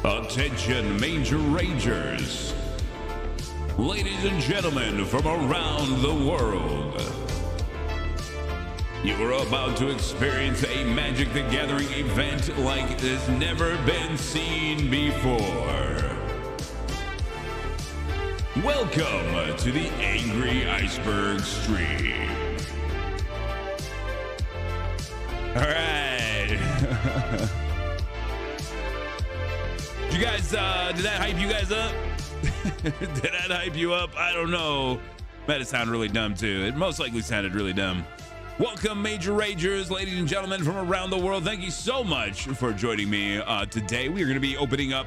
Attention, Major Rangers. Ladies and gentlemen from around the world. You are about to experience a Magic the Gathering event like has never been seen before. Welcome to the Angry Iceberg Stream. All right. You guys, did that hype you guys up? Did that hype you up? I don't know. Might have sounded really dumb too. It most likely sounded really dumb. Welcome, Major Ragers, ladies and gentlemen from around the world. Thank you so much for joining me today. We are going to be opening up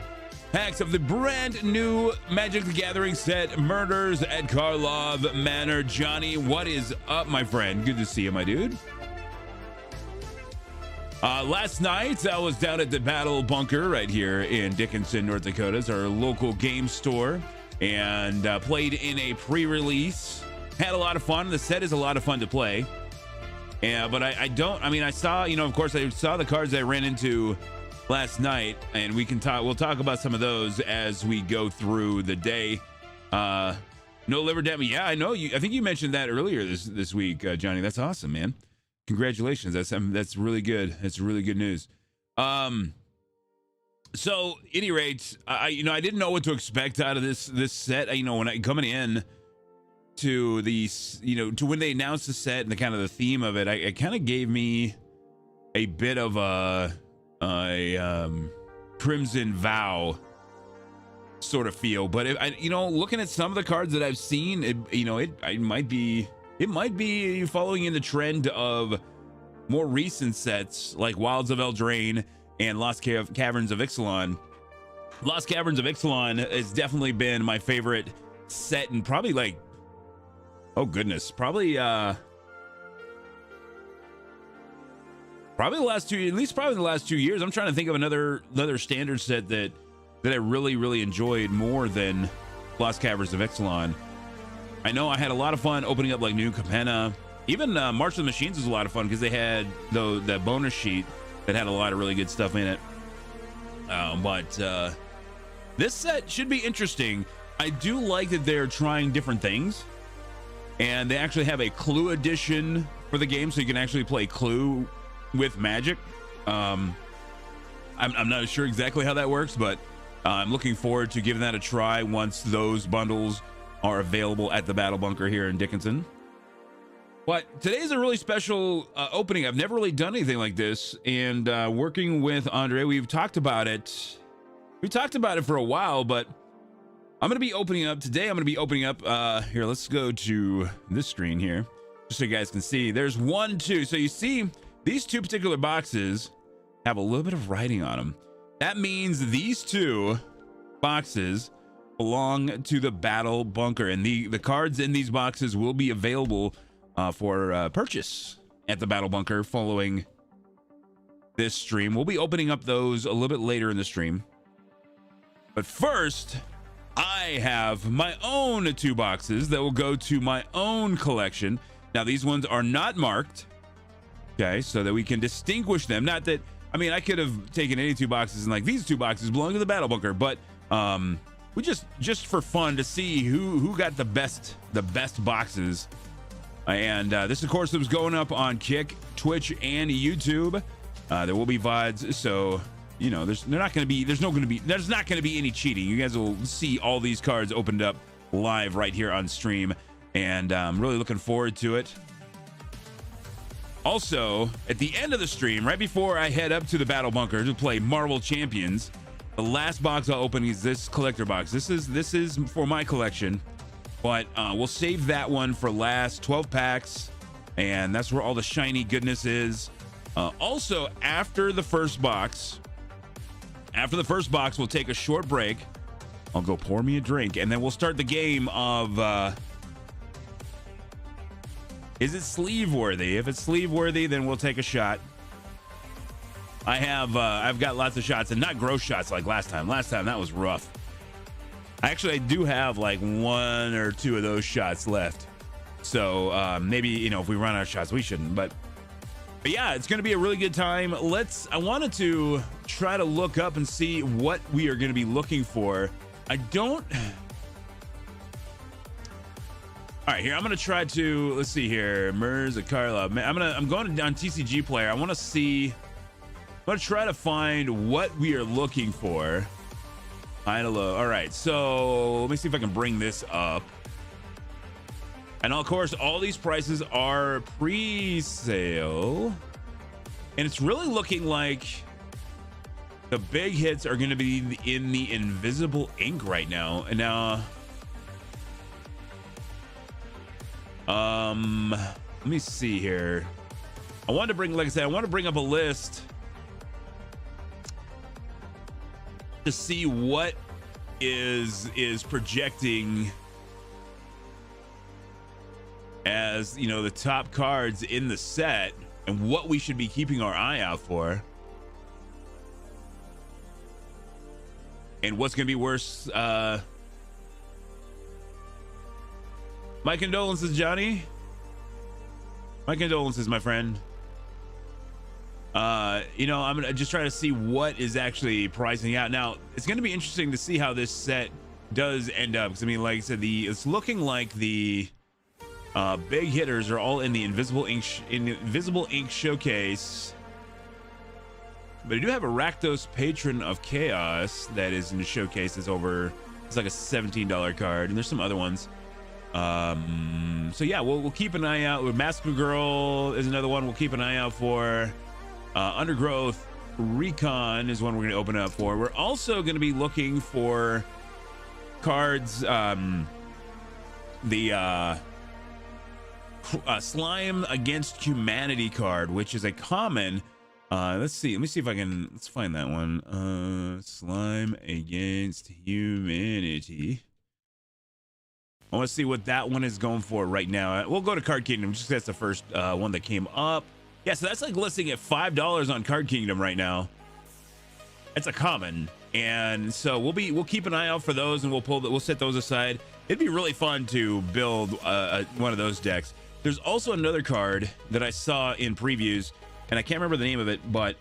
packs of the brand new Magic the Gathering set, Murders at Karlov Manor. Johnny, what is up, my friend? Good to see you, my dude. Last night, I was down at the Battle Bunker right here in Dickinson, North Dakota. It's our local game store, and played in a pre-release. Had a lot of fun. The set is a lot of fun to play. Yeah, but I saw, of course, I saw the cards I ran into last night, and we'll talk about some of those as we go through the day. No liver damage. Yeah, I know you. I think you mentioned that earlier this week, Johnny. That's awesome, man. Congratulations. That's really good. That's really good news. So at any rate, I didn't know what to expect out of this set. When I coming in to these, to when they announced the set and the kind of the theme of it, it kind of gave me a bit of a Crimson Vow sort of feel. But looking at some of the cards that I've seen, it might be following in the trend of more recent sets like Wilds of Eldraine and Lost Caverns of Ixalan. Lost Caverns of Ixalan has definitely been my favorite set, and probably probably the last 2 years. I'm trying to think of another standard set that I really, really enjoyed more than Lost Caverns of Ixalan. I know I had a lot of fun opening up like New Capenna. Even March of the Machines was a lot of fun because they had that bonus sheet that had a lot of really good stuff in it. But this set should be interesting. I do like that they're trying different things, and they actually have a Clue edition for the game, so you can actually play Clue with Magic. I'm not sure exactly how that works, but I'm looking forward to giving that a try once those bundles are available at the Battle Bunker here in Dickinson. But today's a really special opening. I've never really done anything like this, and working with Andre, we've talked about it. We talked about it for a while, but I'm going to be opening up today. I'm going to be opening up here. Let's go to this screen here, just so you guys can see. There's 1, 2. So you see these two particular boxes have a little bit of writing on them. That means these two boxes belong to the Battle Bunker, and the cards in these boxes will be available for purchase at the Battle Bunker following this stream. We'll be opening up those a little bit later in the stream, but first I have my own 2 boxes that will go to my own collection. Now these ones are not marked, okay, so that we can distinguish them. Not that, I could have taken any 2 boxes and like, these 2 boxes belong to the Battle Bunker, but we just for fun to see who got the best boxes. And this, of course, was going up on Kick, Twitch, and YouTube. There will be VODs, so there's not going to be any cheating. You guys will see all these cards opened up live right here on stream, and I'm really looking forward to it. Also, at the end of the stream, right before I head up to the Battle Bunker to play Marvel Champions, the last box I'll open is this collector box. This is for my collection, but we'll save that one for last. 12 packs, and that's where all the shiny goodness is. Also, after the first box, we'll take a short break. I'll go pour me a drink, and then we'll start the game of is it sleeve worthy? If it's sleeve worthy, then we'll take a shot. I've got lots of shots, and not gross shots like last time. Last time that was rough. I do have like 1 or 2 of those shots left. So maybe, if we run out of shots, we shouldn't. But yeah, it's going to be a really good time. I wanted to try to look up and see what we are going to be looking for. I don't. All right, here I'm gonna try to, let's see here, Mers, Karlov. I'm going on TCG Player. I want to see. I'm gonna try to find what we are looking for. Hello. All right, so let me see if I can bring this up. And of course, all these prices are pre-sale, and it's really looking like the big hits are going to be in the invisible ink right now. And now, let me see here. I wanted to bring, like I said, I want to bring up a list to see what is projecting as, you know, the top cards in the set and what we should be keeping our eye out for. And what's going to be worse. My condolences, Johnny. My condolences, my friend. You know, I'm gonna just try to see what is actually pricing out. Now, it's going to be interesting to see how this set does end up. Because, I mean, like I said, it's looking like the big hitters are all in the Invisible Ink Showcase. But I do have a Rakdos Patron of Chaos that is in the showcase. It's like a $17 card, and there's some other ones. So yeah, we'll keep an eye out. Massacre Girl is another one we'll keep an eye out for. Undergrowth Recon is one we're going to open up for. We're also going to be looking for cards. The Slime Against Humanity card, which is a common. Let's see. Let me see if let's find that one. Slime Against Humanity. I want to see what that one is going for right now. We'll go to Card Kingdom just 'cause that's the first one that came up. Yeah, so that's like listing at $5 on Card Kingdom right now. It's a common, and so we'll keep an eye out for those, and we'll set those aside. It'd be really fun to build one of those decks. There's also another card that I saw in previews, and I can't remember the name of it, but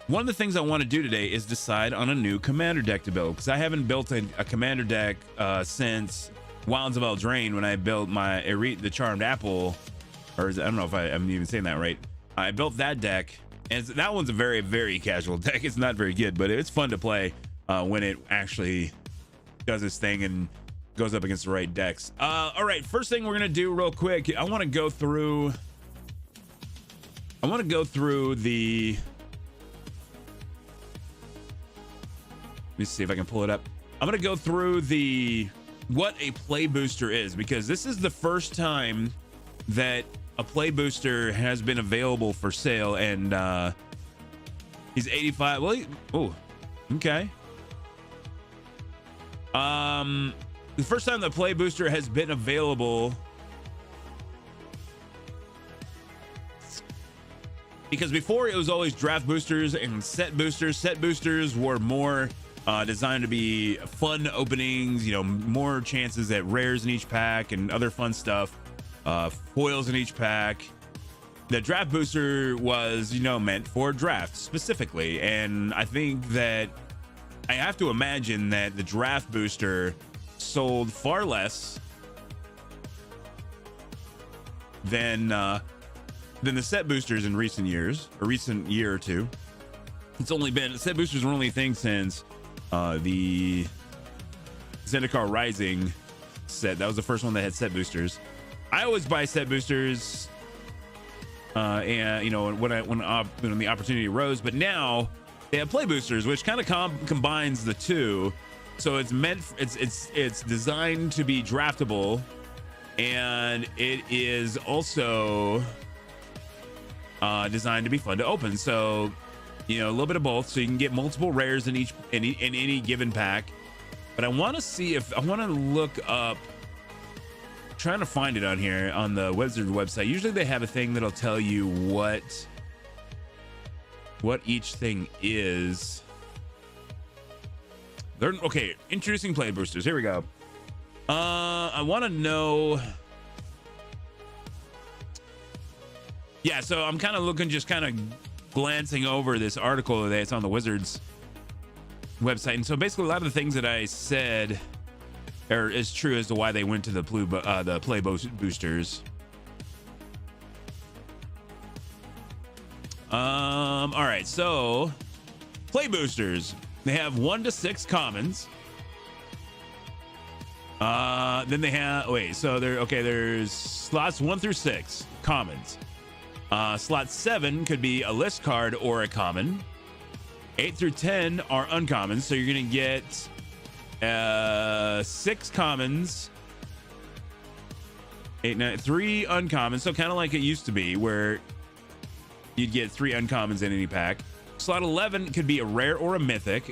one of the things I want to do today is decide on a new commander deck to build, because I haven't built a commander deck since Wilds of Eldraine, when I built my the Charmed Apple, or I don't know if I'm even saying that right. I built that deck, and that one's a very, very casual deck. It's not very good, but it's fun to play when it actually does its thing and goes up against the right decks. All right, first thing we're gonna do real quick, I want to go through the. Let me see if I can pull it up. I'm gonna go through what a play booster is, because this is the first time that a play booster has been available for sale, and he's 85. Well, okay. The first time the play booster has been available, because before it was always draft boosters and set boosters. Set boosters were more designed to be fun openings, you know, more chances at rares in each pack and other fun stuff, foils in each pack. The draft booster was, you know, meant for drafts specifically, and I think that I have to imagine that the draft booster sold far less than the set boosters in recent years, or recent year or two. It's only been, set boosters were only a thing since the Zendikar Rising set. That was the first one that had set boosters. I always buy set boosters, and you know, when the opportunity arose. But now they have play boosters, which kind of combines the two. So it's it's designed to be draftable, and it is also designed to be fun to open. So, you know, a little bit of both, so you can get multiple rares in any given pack. But I want to look up, trying to find it on here on the Wizard website. Usually they have a thing that'll tell you what each thing is. Okay, introducing play boosters. Here we go. I want to know. Yeah, so I'm kind of looking, just kind of glancing over this article that's on the Wizards website, and so basically a lot of the things that I said is true as to why they went to the play boosters. All right, so play boosters, they have 1 to 6 commons. Then they have there's slots 1 through 6 commons. Slot 7 could be a list card or a common. 8 through 10 are uncommons, so you're gonna get 6 commons, 3 uncommons, so kind of like it used to be where you'd get 3 uncommons in any pack. Slot 11 could be a rare or a mythic,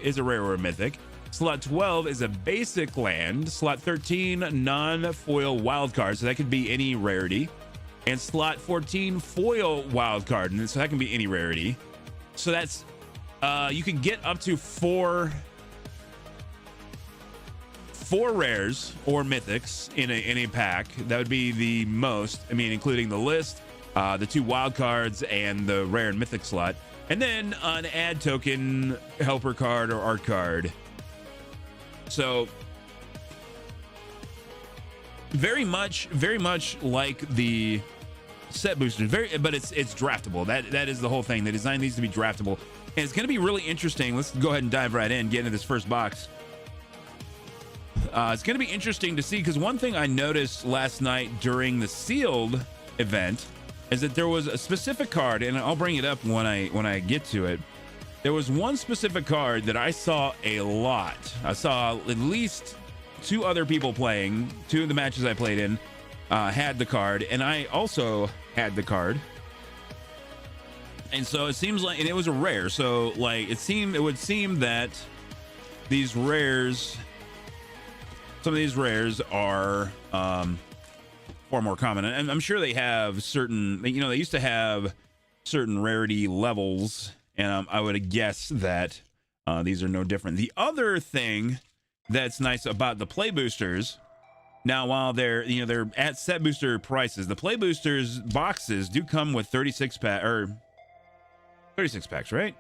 Slot 12 is a basic land. Slot 13, non-foil wild card, so that could be any rarity. And slot 14, foil wild card, and so that can be any rarity. So that's you can get up to four rares or mythics in a pack. That would be the most. I mean, including the list, the 2 wild cards, and the rare and mythic slot, and then an add token, helper card, or art card. So very much like the set boosters, but it's draftable. That is the whole thing. They designed these to be draftable, and it's going to be really interesting. Let's go ahead and dive right in, get into this first box. It's going to be interesting to see, because one thing I noticed last night during the sealed event is that there was a specific card, and I'll bring it up when I get to it. There was one specific card that I saw a lot. I saw at least 2 other people playing. 2 of the matches I played in had the card, and I also had the card. And so it seems like, and it was a rare. So like it would seem that these rares, some of these rares are far more common. And I'm sure they have certain, they used to have certain rarity levels. And I would guess that these are no different. The other thing that's nice about the play boosters, now while they're at set booster prices, the play boosters boxes do come with 36 packs, right?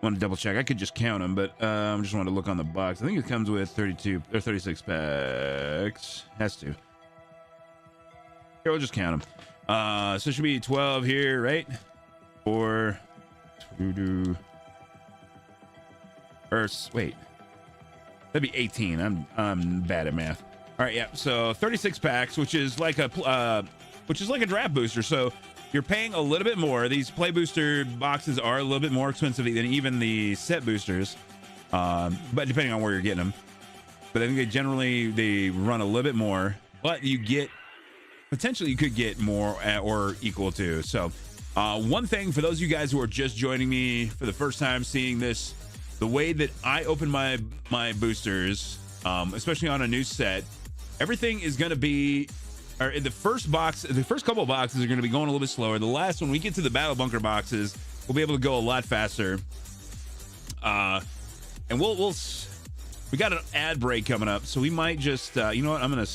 I want to double check. I could just count them, but I just wanted to look on the box. I think it comes with 32 or 36 packs. Has to. Here, we'll just count them. So it should be 12 here, right? Or wait, that'd be 18. I'm bad at math. All right, yeah. So 36 packs, which is like a draft booster. So you're paying a little bit more. These play booster boxes are a little bit more expensive than even the set boosters, but depending on where you're getting them. But I think they run a little bit more, but you get. Potentially you could get more or equal to. So one thing for those of you guys who are just joining me for the first time seeing this, the way that I open my boosters, especially on a new set, everything is going to be, or in the first couple of boxes are going to be going a little bit slower. The last, when we get to the battle bunker boxes, we'll be able to go a lot faster. And we got an ad break coming up, so we might just you know what, I'm gonna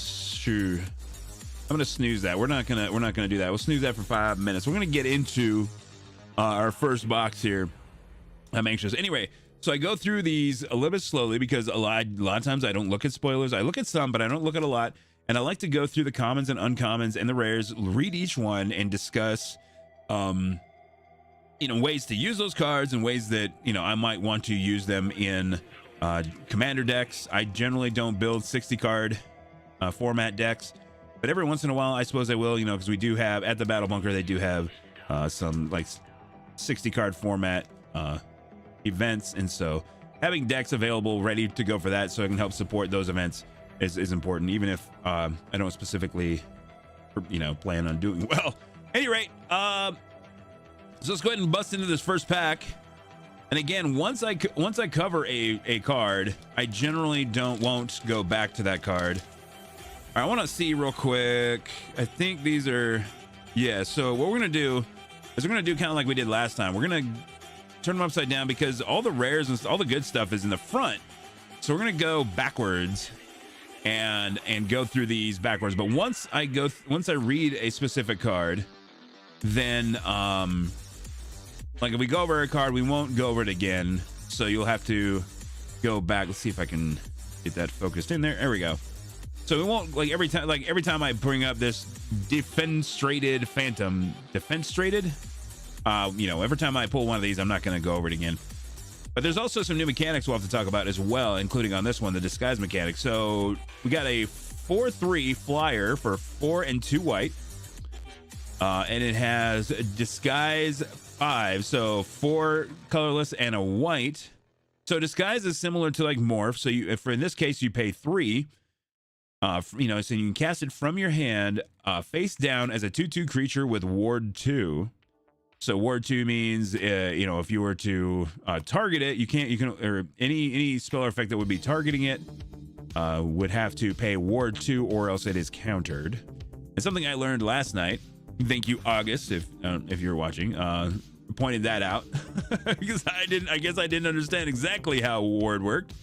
snooze that. We're not gonna do that. We'll snooze that for 5 minutes. We're gonna get into our first box here. I'm anxious. Anyway, so I go through these a little bit slowly because a lot of times I don't look at spoilers. I look at some, but I don't look at a lot. And I like to go through the commons and uncommons and the rares, read each one, and discuss ways to use those cards and ways that I might want to use them in commander decks. I generally don't build 60 card format decks, but every once in a while I suppose I will, because we do have at the battle bunker, they do have some like 60 card format events, and so having decks available ready to go for that so I can help support those events is important, even if I don't specifically plan on doing well. At any rate, so let's go ahead and bust into this first pack. And again, once I cover a card, I generally won't go back to that card. I want to see real quick. I think these are, yeah. So what we're gonna do is we're gonna do kind of like we did last time. We're gonna turn them upside down because all the rares and all the good stuff is in the front. So we're gonna go backwards and go through these backwards. But once I read a specific card, then like if we go over a card, we won't go over it again. So you'll have to go back. Let's see if I can get that focused in there. There we go. So we won't, like every time I bring up this defenstrated phantom, you know, every time I pull one of these, I'm not going to go over it again. But there's also some new mechanics we'll have to talk about as well, including on this one, the disguise mechanic. So we got a 4/3 flyer for 4 and 2 white. And it has disguise 5, so 4 colorless and a white. So disguise is similar to like morph. So you, in this case, you pay 3. You know, so you can cast it from your hand, face down as a 2/2 creature with ward 2. So ward 2 means, you know, if you were to target it, you can, or any spell or effect that would be targeting it would have to pay ward 2 or else it is countered. And something I learned last night, thank you, August, if you're watching, pointed that out because I guess I didn't understand exactly how ward worked.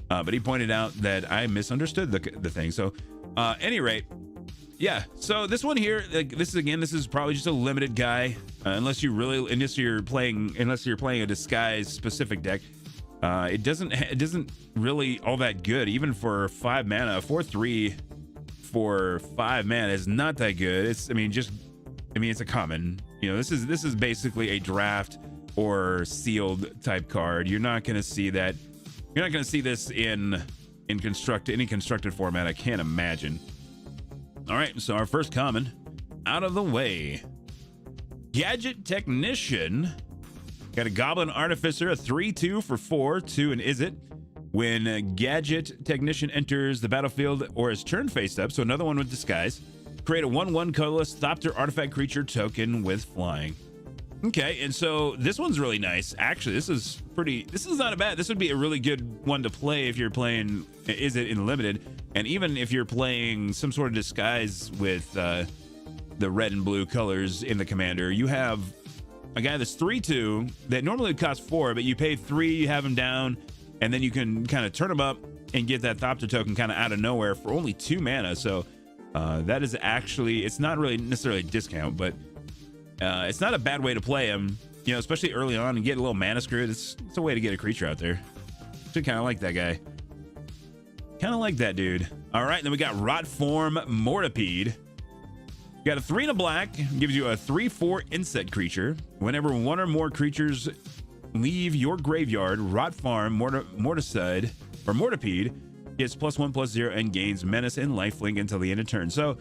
But he pointed out that I misunderstood the thing. So, any rate, yeah. So this one here, like this is probably just a limited guy, unless you're playing a disguise specific deck. It doesn't really all that good, even for 5 mana. 4/3 for 5 mana is not that good. It's a common. You know, this is basically a draft or sealed type card. You're not going to see that. You're not going to see this in any constructed format, I can't imagine. All right, so our first common out of the way. Gadget Technician. Got a Goblin Artificer, a 3/2 for 4, 2 and is it. When a Gadget Technician enters the battlefield or is turned face up, so another one with disguise, create a 1/1 colorless Thopter artifact creature token with flying. Okay, and so this one's really nice. Actually, this is not a bad. This would be a really good one to play if you're playing Is It in limited, and even if you're playing some sort of disguise with the red and blue colors in the commander. You have a guy that's 3/2 that normally would cost 4, but you pay 3, you have him down, and then you can kind of turn him up and get that Thopter token kind of out of nowhere for only 2 mana. So that is actually, it's not really necessarily a discount, but it's not a bad way to play him, you know, especially early on and get a little mana screwed. It's a way to get a creature out there. So kind of like that guy. Kind of like that dude. All right, then we got Rotform Mortipede. You got a 3 and a black, gives you a 3/4 insect creature. Whenever one or more creatures leave your graveyard, Rotform Morticide or Mortipede gets +1/+0 and gains menace and lifelink until the end of turn. So,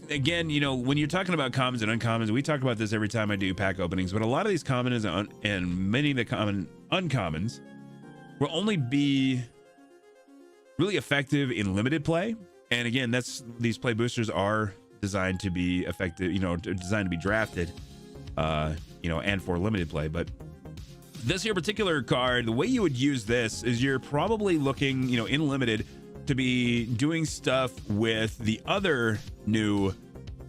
again, you know, when you're talking about commons and uncommons, we talk about this every time I do pack openings, but a lot of these commons and many of the uncommons will only be really effective in limited play. And again, these play boosters are designed to be effective, you know, designed to be drafted, you know, and for limited play. But this here particular card, the way you would use this is you're probably looking, you know, in limited to be doing stuff with the other new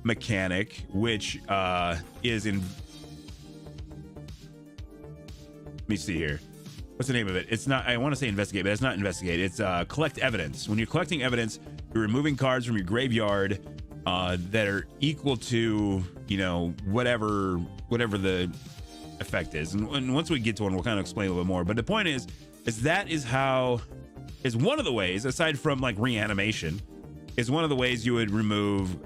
mechanic, which is in, let me see here. What's the name of it? It's not, I want to say investigate, but it's not investigate. It's collect evidence. When you're collecting evidence, you're removing cards from your graveyard that are equal to, you know, whatever the effect is. And once we get to one, we'll kind of explain a little bit more. But the point is that is one of the ways, aside from like reanimation, is one of the ways you would remove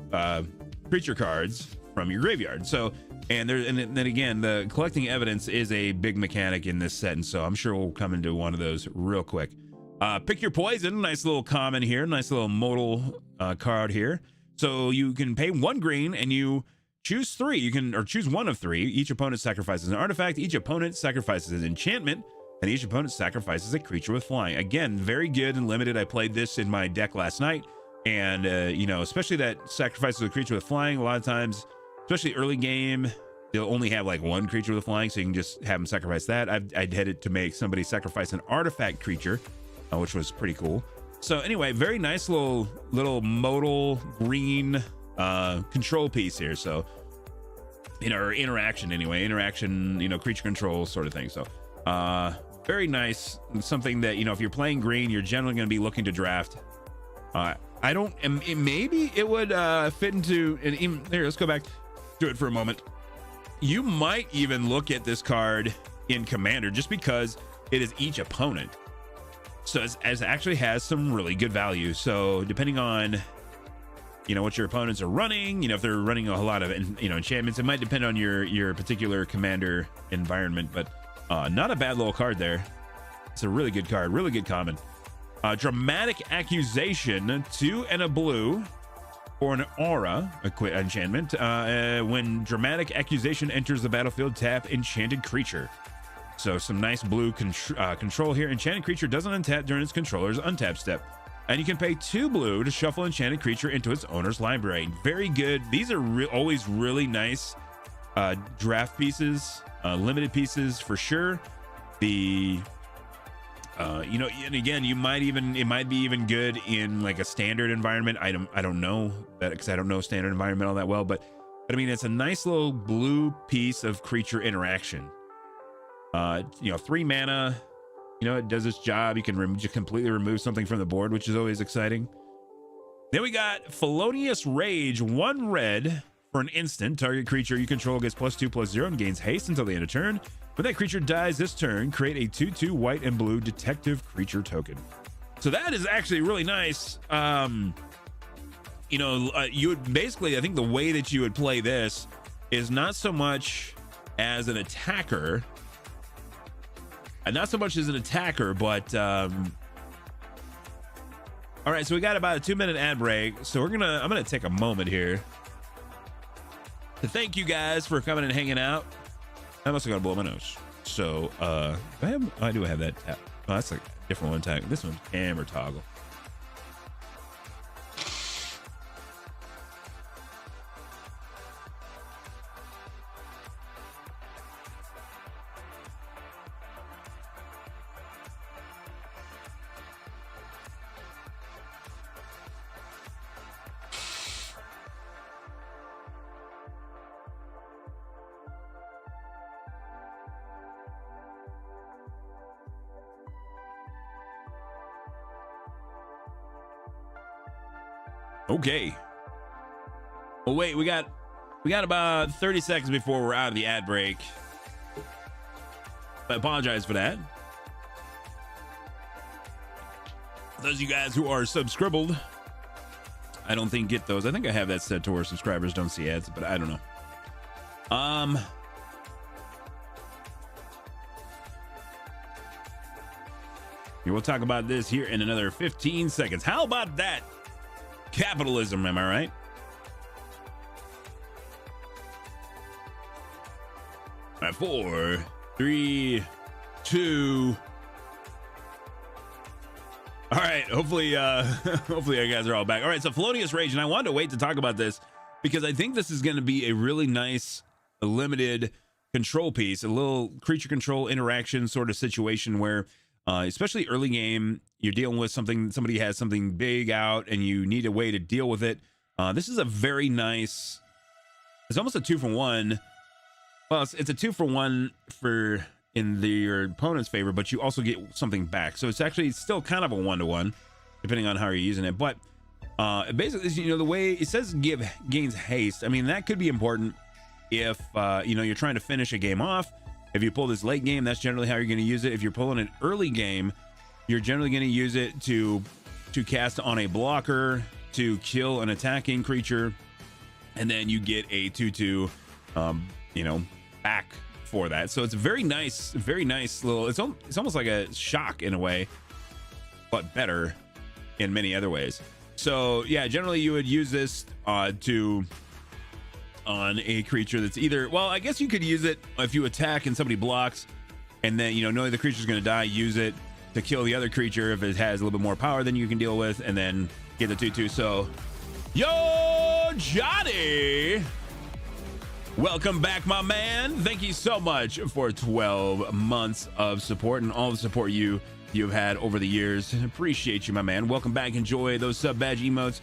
creature cards from your graveyard. So, and then again, the collecting evidence is a big mechanic in this set, and so I'm sure we'll come into one of those real quick. Pick your poison, nice little common here, nice little modal card here. So you can pay 1 green and you choose 3. Or choose 1 of 3. Each opponent sacrifices an artifact, each opponent sacrifices an enchantment, and each opponent sacrifices a creature with flying. Again, very good and limited. I played this in my deck last night, and you know, especially that sacrifices a creature with flying, a lot of times, especially early game, they'll only have like 1 creature with flying, so you can just have them sacrifice that. I'd had it to make somebody sacrifice an artifact creature, which was pretty cool. So anyway, very nice little modal green control piece here. So, you know, or interaction anyway, you know, creature control sort of thing. So very nice. Something that, you know, if you're playing green, you're generally going to be looking to draft. I don't. Maybe it would fit into. And even here, let's go back to it for a moment. You might even look at this card in Commander just because it is each opponent. So as actually has some really good value. So depending on, you know, what your opponents are running, you know, if they're running a lot of, you know, enchantments, it might depend on your particular Commander environment. But not a bad little card there. It's a really good card, really good common. Dramatic Accusation, 2 and a blue for an aura enchantment. When Dramatic Accusation enters the battlefield, tap enchanted creature. So some nice blue control here. Enchanted creature doesn't untap during its controller's untap step. And you can pay 2 blue to shuffle enchanted creature into its owner's library. Very good. These are always really nice draft pieces, limited pieces for sure. The you know, and again, it might be even good in like a standard environment. I don't know that because I don't know standard environment all that well, but I mean, it's a nice little blue piece of creature interaction. You know, 3 mana, you know, it does its job. You can just completely remove something from the board, which is always exciting. Then we got Felonious Rage, 1 red for an instant. Target creature you control gets +2/+0 and gains haste until the end of turn. When that creature dies this turn, create a 2/2 white and blue detective creature token. So that is actually really nice. You know, you would basically, I think the way that you would play this is not so much as an attacker, but all right, so we got about a 2-minute ad break, so I'm gonna take a moment here to thank you guys for coming and hanging out. I must have got to blow my nose. So I do have that tap. Oh, that's like a different one tag. This one's camera toggle. Okay. Well, wait, we got about 30 seconds before we're out of the ad break. I apologize for that. For those of you guys who are subscribbled, I don't think get those. I think I have that set to where subscribers don't see ads, but I don't know. We'll talk about this here in another 15 seconds. How about that? Capitalism, am I right? All right, 4, 3, 2. All right, hopefully you guys are all back. All right, so Felonious Rage, and I wanted to wait to talk about this because I think this is going to be a really nice, limited control piece, a little creature control interaction sort of situation where, especially early game, you're dealing with somebody has something big out and you need a way to deal with it. This is a very nice, it's almost a 2-for-1. Well, it's a 2-for-1 for in your opponent's favor, but you also get something back. So it's actually still kind of a 1-to-1, depending on how you're using it. But basically, you know, the way it says gains haste, I mean, that could be important if, you know, you're trying to finish a game off. If you pull this late game, that's generally how you're going to use it. If you're pulling an early game, you're generally going to use it to cast on a blocker, to kill an attacking creature, and then you get a 2/2, you know, back for that. So it's very nice little. It's almost like a shock in a way, but better in many other ways. So yeah, generally you would use this on a creature that's either, well, I guess you could use it if you attack and somebody blocks, and then, you know, knowing the creature's going to die, use it to kill the other creature if it has a little bit more power than you can deal with, and then get the 2/2. So, yo, Johnny, welcome back, my man. Thank you so much for 12 months of support and all the support you've had over the years. Appreciate you, my man. Welcome back. Enjoy those sub badge emotes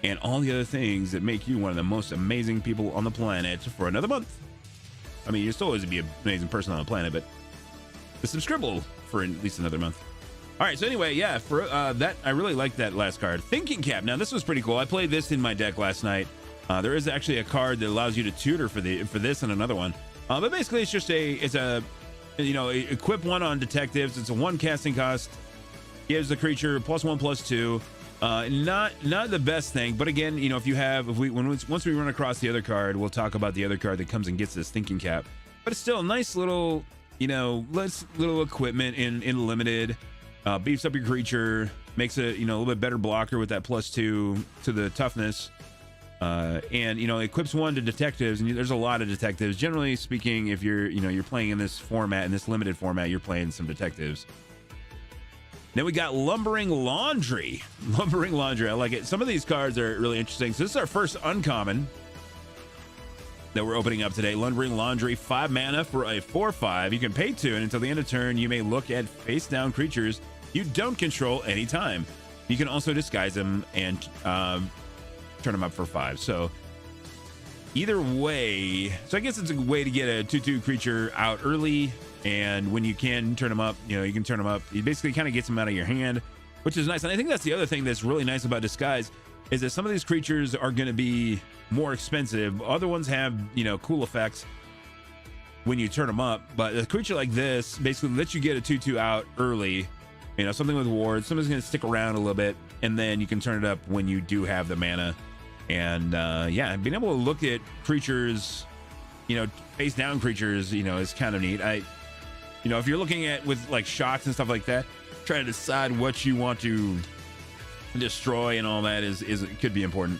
and all the other things that make you one of the most amazing people on the planet for another month. I mean, you're still always be an amazing person on the planet, but the subscribe for at least another month. All right, so anyway, yeah, for that, I really like that last card. Thinking Cap. Now, this was pretty cool. I played this in my deck last night. There is actually a card that allows you to tutor for this and another one. But basically, it's a equip one on detectives. It's a 1 casting cost. Gives the creature +1/+2. Not the best thing, but again, if you have, once we run across the other card, we'll talk about the other card that comes and gets this Thinking Cap. But it's still a nice little, little equipment in limited. Beefs up your creature, makes it a little bit better blocker with that +2 to the toughness, and equips 1 to detectives. And there's a lot of detectives. Generally speaking, if you're playing in this format, in this limited format, you're playing some detectives. Then we got Lumbering Laundry. Lumbering Laundry, I like it. Some of these cards are really interesting. So this is our first uncommon that we're opening up today. Lumbering Laundry, 5 mana for a 4/5. You can pay 2, and until the end of turn, you may look at face down creatures you don't control anytime. You can also disguise them and turn them up for 5. So either way, so I guess it's a way to get a 2/2 creature out early, and when you can turn them up, you can turn them up. It basically kind of gets them out of your hand, which is nice. And I think that's the other thing that's really nice about disguise, is that some of these creatures are going to be more expensive. Other ones have cool effects when you turn them up, but a creature like this basically lets you get a 2/2 out early. Something with wards, something's going to stick around a little bit, and then you can turn it up when you do have the mana. And yeah, being able to look at creatures, face down creatures, is kind of neat. If you're looking at with like shocks and stuff like that, trying to decide what you want to destroy and all that could be important.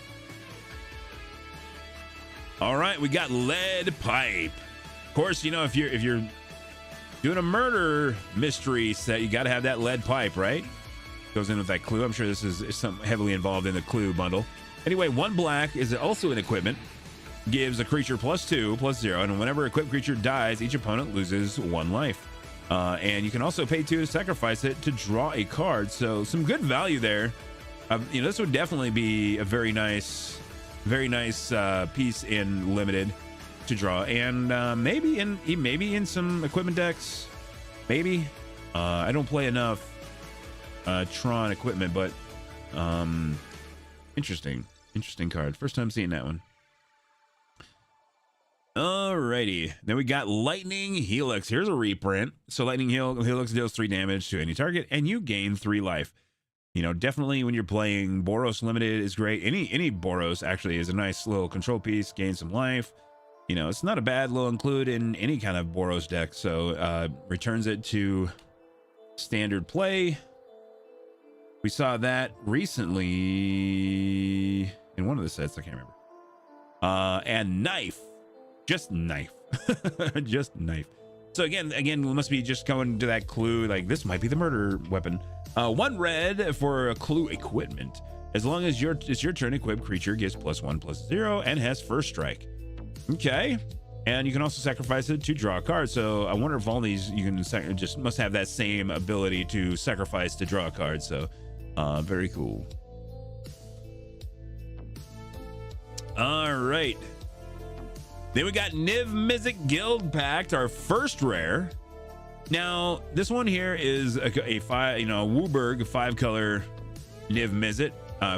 All right, we got Lead Pipe. Of course, if you're doing a murder mystery set, you got to have that Lead Pipe, right? Goes in with that clue. I'm sure this is some heavily involved in the clue bundle. Anyway, 1 black is also an equipment. Gives a creature +2/+0, and whenever equipped creature dies, each opponent loses 1 life. And you can also pay 2 to sacrifice it to draw a card. So some good value there. This would definitely be a very nice piece in limited to draw, and maybe in some equipment decks. Maybe I don't play enough Tron equipment, but interesting card. First time seeing that one. Alrighty, then we got Lightning Helix. Here's a reprint. So Lightning Helix deals 3 damage to any target, and you gain 3 life. Definitely when you're playing Boros limited is great. Any Boros actually is a nice little control piece. Gain some life. It's not a bad little include in any kind of Boros deck. So returns it to standard play. We saw that recently in one of the sets. I can't remember. And Knife. Just Knife. Just Knife. So again, we must be just going to that clue. Like, this might be the murder weapon. 1 red for a clue equipment. As long as it's your turn, equipped creature gets +1/+0 and has first strike. Okay. And you can also sacrifice it to draw a card. So I wonder if all these you can just must have that same ability to sacrifice to draw a card. So very cool. All right. Then we got Niv Mizzet Guild Pact, our first rare. Now, this one here is a Wooburg 5-color Niv Mizzet.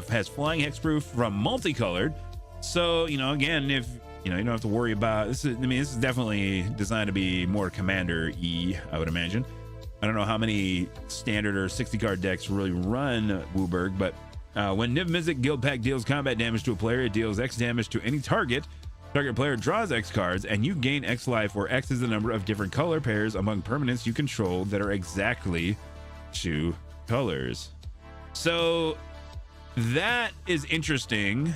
Has flying hexproof from multicolored. So, again, if you don't have to worry about this is definitely designed to be more commander-y, I would imagine. I don't know how many standard or 60 card decks really run Wooburg, but when Niv Mizzet Guild Pact deals combat damage to a player, it deals X damage to any target. Target player draws X cards, and you gain X life, where X is the number of different color pairs among permanents you control that are exactly 2 colors. So that is interesting.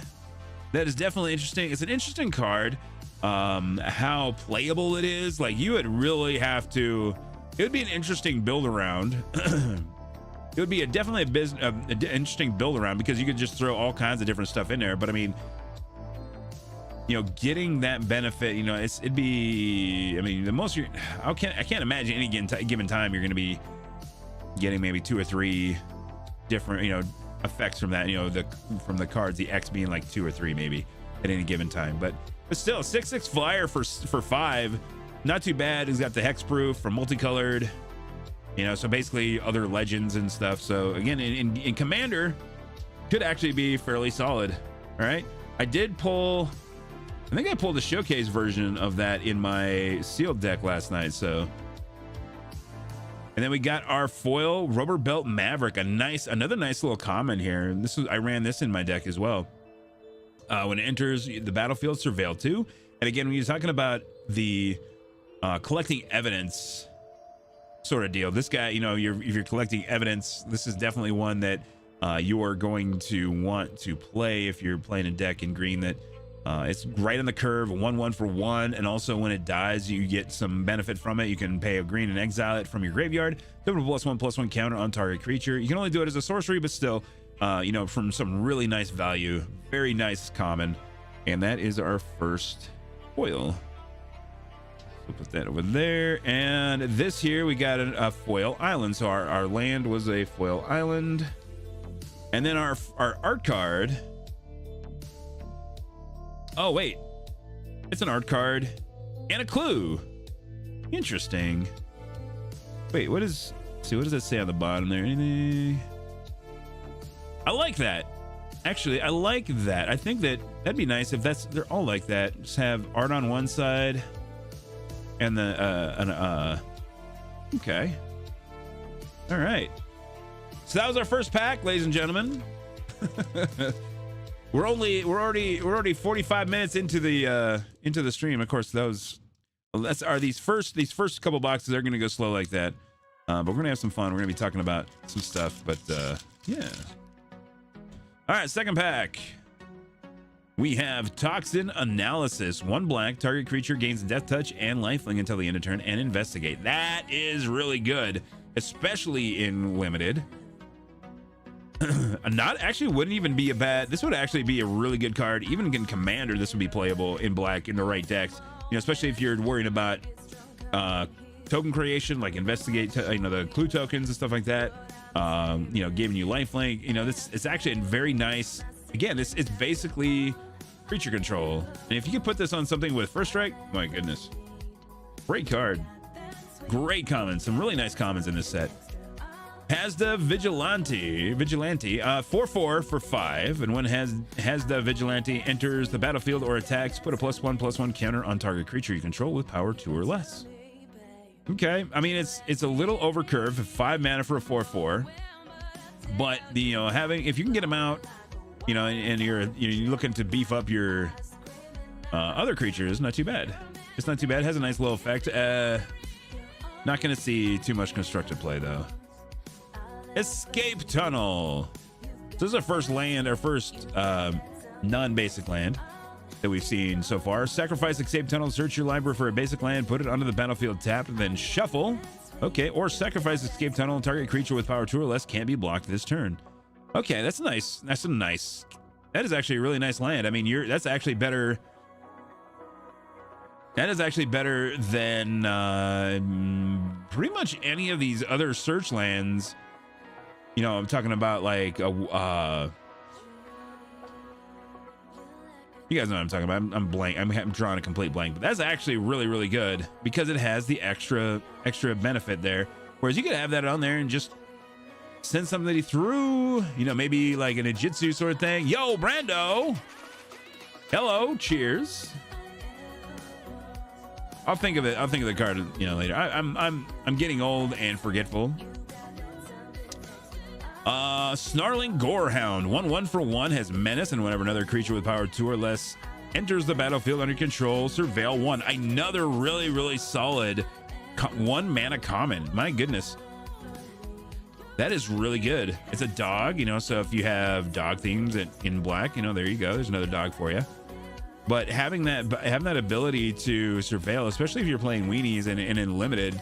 That is definitely interesting. It's an interesting card. How playable it is. Like, you would really have to. It would be an interesting build around. It would be definitely an interesting build around, because you could just throw all kinds of different stuff in there. But I mean, getting that benefit, it'd be. I mean, the most I can't imagine any given time you're going to be getting maybe 2 or 3 different effects from that. From the cards, the X being like 2 or 3 maybe at any given time. But still, 6/6 flyer for 5, not too bad. He's got the hexproof from multicolored. You know, so basically other legends and stuff. So again, in Commander, could actually be fairly solid. All right. I think I pulled the showcase version of that in my sealed deck last night. So, and then we got our foil Rubber Belt Maverick, another nice little common here. And I ran this in my deck as well. When it enters the battlefield, surveil 2. And again, when you're talking about the collecting evidence sort of deal, this guy, you know, if you're collecting evidence, this is definitely one that you are going to want to play if you're playing a deck in green that it's right on the curve, 1/1 for 1, and also when it dies, you get some benefit from it. You can pay a green and exile it from your graveyard. Double +1/+1 counter on target creature. You can only do it as a sorcery, but still, you know, from some really nice value, very nice common, and that is our first foil. So put that over there, and this here we got a foil island. So our land was a foil island, and then our art card. Oh, wait. It's an art card and a clue. Interesting. Wait, what does it say on the bottom there? Anything? I like that. Actually, I like that. I think that'd be nice if they're all like that. Just have art on one side and okay. All right. So that was our first pack, ladies and gentlemen. We're already 45 minutes into the stream. Of course, these first couple boxes are going to go slow like that, but we're gonna have some fun. We're gonna be talking about some stuff, but yeah. All right, second pack. We have Toxin Analysis. 1 black, target creature gains Death Touch and Lifelink until the end of turn, and investigate. That is really good, especially in limited. Wouldn't even be a bad. This would actually be a really good card. Even in Commander, this would be playable in black in the right decks. You know, especially if you're worrying about token creation, like investigate. You know, the clue tokens and stuff like that. You know, giving you lifelink. You know, it's actually very nice. Again, it's basically creature control. And if you could put this on something with first strike, my goodness, great card. Great commons. Some really nice commons in this set. Hasda Vigilante, 4/4 for 5, and when Hasda Vigilante enters the battlefield or attacks, put a +1/+1 counter on target creature you control with power 2 or less. Okay, I mean it's a little over curve, 5 mana for a 4/4, but if you can get them out, you know, and you're looking to beef up your other creatures, not too bad. It's not too bad. It has a nice little effect. Not going to see too much constructed play though. Escape Tunnel. So this is our first non-basic land that we've seen so far. Sacrifice Escape Tunnel, search your library for a basic land, put it onto the battlefield tapped, and then shuffle. Okay, or sacrifice Escape Tunnel, target creature with power 2 or less can be blocked this turn. Okay, that's nice. That is actually a really nice land. I mean, that's actually better. That is actually better than pretty much any of these other search lands. You know, I'm talking about like you guys know what I'm talking about. I'm blank. I'm drawing a complete blank, but that's actually really, really good because it has the extra benefit there. Whereas you could have that on there and just send somebody through, you know, maybe like an Ijitsu sort of thing. Yo, Brando. Hello, cheers. I'll think of it. I'll think of the card, you know, later. I'm getting old and forgetful. Snarling Gorehound, 1/1 for 1, has menace, and whenever another creature with power 2 or less enters the battlefield under control, surveil 1. Another really, really solid 1 mana common. My goodness. That is really good. It's a dog, you know, so if you have dog themes in black, you know, there you go. There's another dog for you. But having that ability to surveil, especially if you're playing weenies and in limited,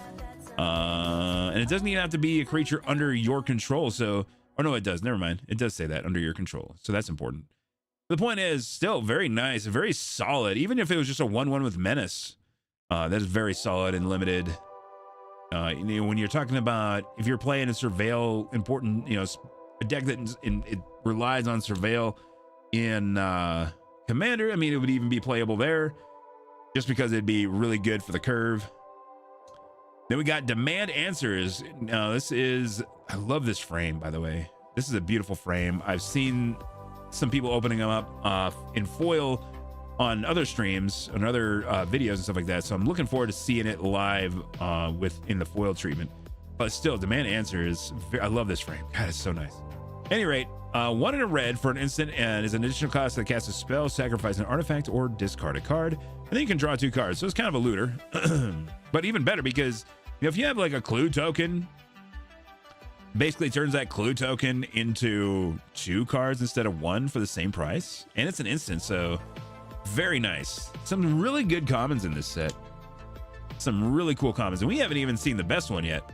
and it doesn't even have to be a creature under your control. So, or no, it does. Never mind. It does say that under your control. So that's important. The point is still very nice, very solid. Even if it was just a 1/1 with menace, that is very solid and limited. You know, when you're talking about if you're playing a surveil important, you know, a deck that it relies on surveil in Commander, I mean, it would even be playable there just because it'd be really good for the curve. Then we got Demand Answers. Now this is, I love this frame, by the way. This is a beautiful frame. I've seen some people opening them up in foil on other streams, on other videos and stuff like that. So I'm looking forward to seeing it live in the foil treatment. But still, Demand Answers, I love this frame. God, it's so nice. At any rate, 1 in a red for an instant and is an additional cost that casts a spell, sacrifice an artifact, or discard a card. And then you can draw 2 cards. So it's kind of a looter. But even better because, you know, if you have like a clue token, basically turns that clue token into 2 cards instead of 1 for the same price. And it's an instant, so very nice. Some really good commons in this set. Some really cool commons. And we haven't even seen the best one yet.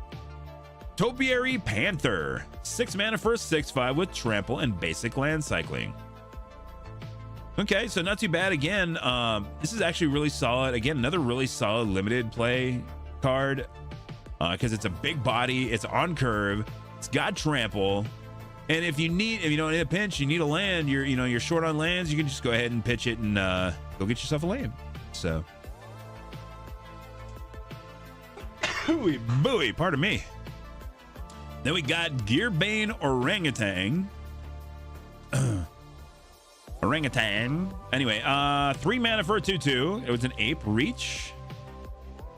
Topiary Panther. 6 mana for a 6/5 with trample and basic land cycling. Okay, so not too bad. Again, this is actually really solid. Again, another really solid limited play card because it's a big body, it's on curve, it's got trample, and if you know, in a pinch, you need a land, you're short on lands, you can just go ahead and pitch it and go get yourself a land. So, booey, pardon me. Then we got Gearbane Orangutan. Orangutan. Anyway, 3 mana for a 2/2. It was an ape reach.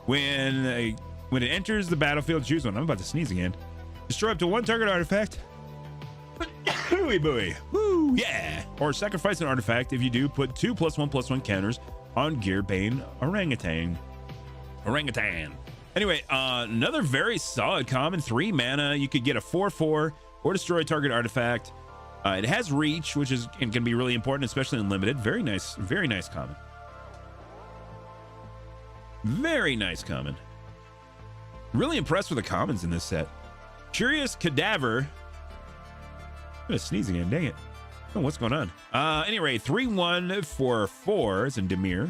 When it enters the battlefield, choose one. I'm about to sneeze again. Destroy up to 1 target artifact. Booey. Woo, yeah. Or sacrifice an artifact. If you do, put 2 +1/+1 counters on Gearbane Orangutan. Anyway, another very solid common. 3 mana. You could get a 4/4 or destroy a target artifact. It has reach, which is can be really important, especially in limited. Very nice common. Very nice common. Really impressed with the commons in this set. Curious Cadaver. I'm gonna sneeze again, dang it. Oh, what's going on? Anyway, 3/1 for 4. It's in Demir.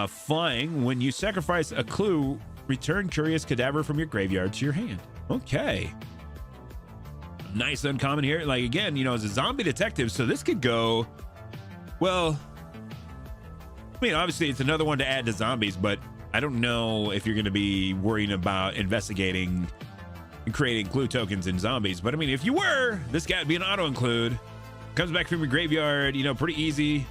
Flying. When you sacrifice a clue, return Curious Cadaver from your graveyard to your hand. Okay. Nice uncommon here. Like, again, you know, as a zombie detective, so this could go, well, I mean, obviously it's another one to add to zombies, but I don't know if you're going to be worrying about investigating and creating clue tokens in zombies. But I mean, if you were, this guy would be an auto include. Comes back from your graveyard, you know, pretty easy.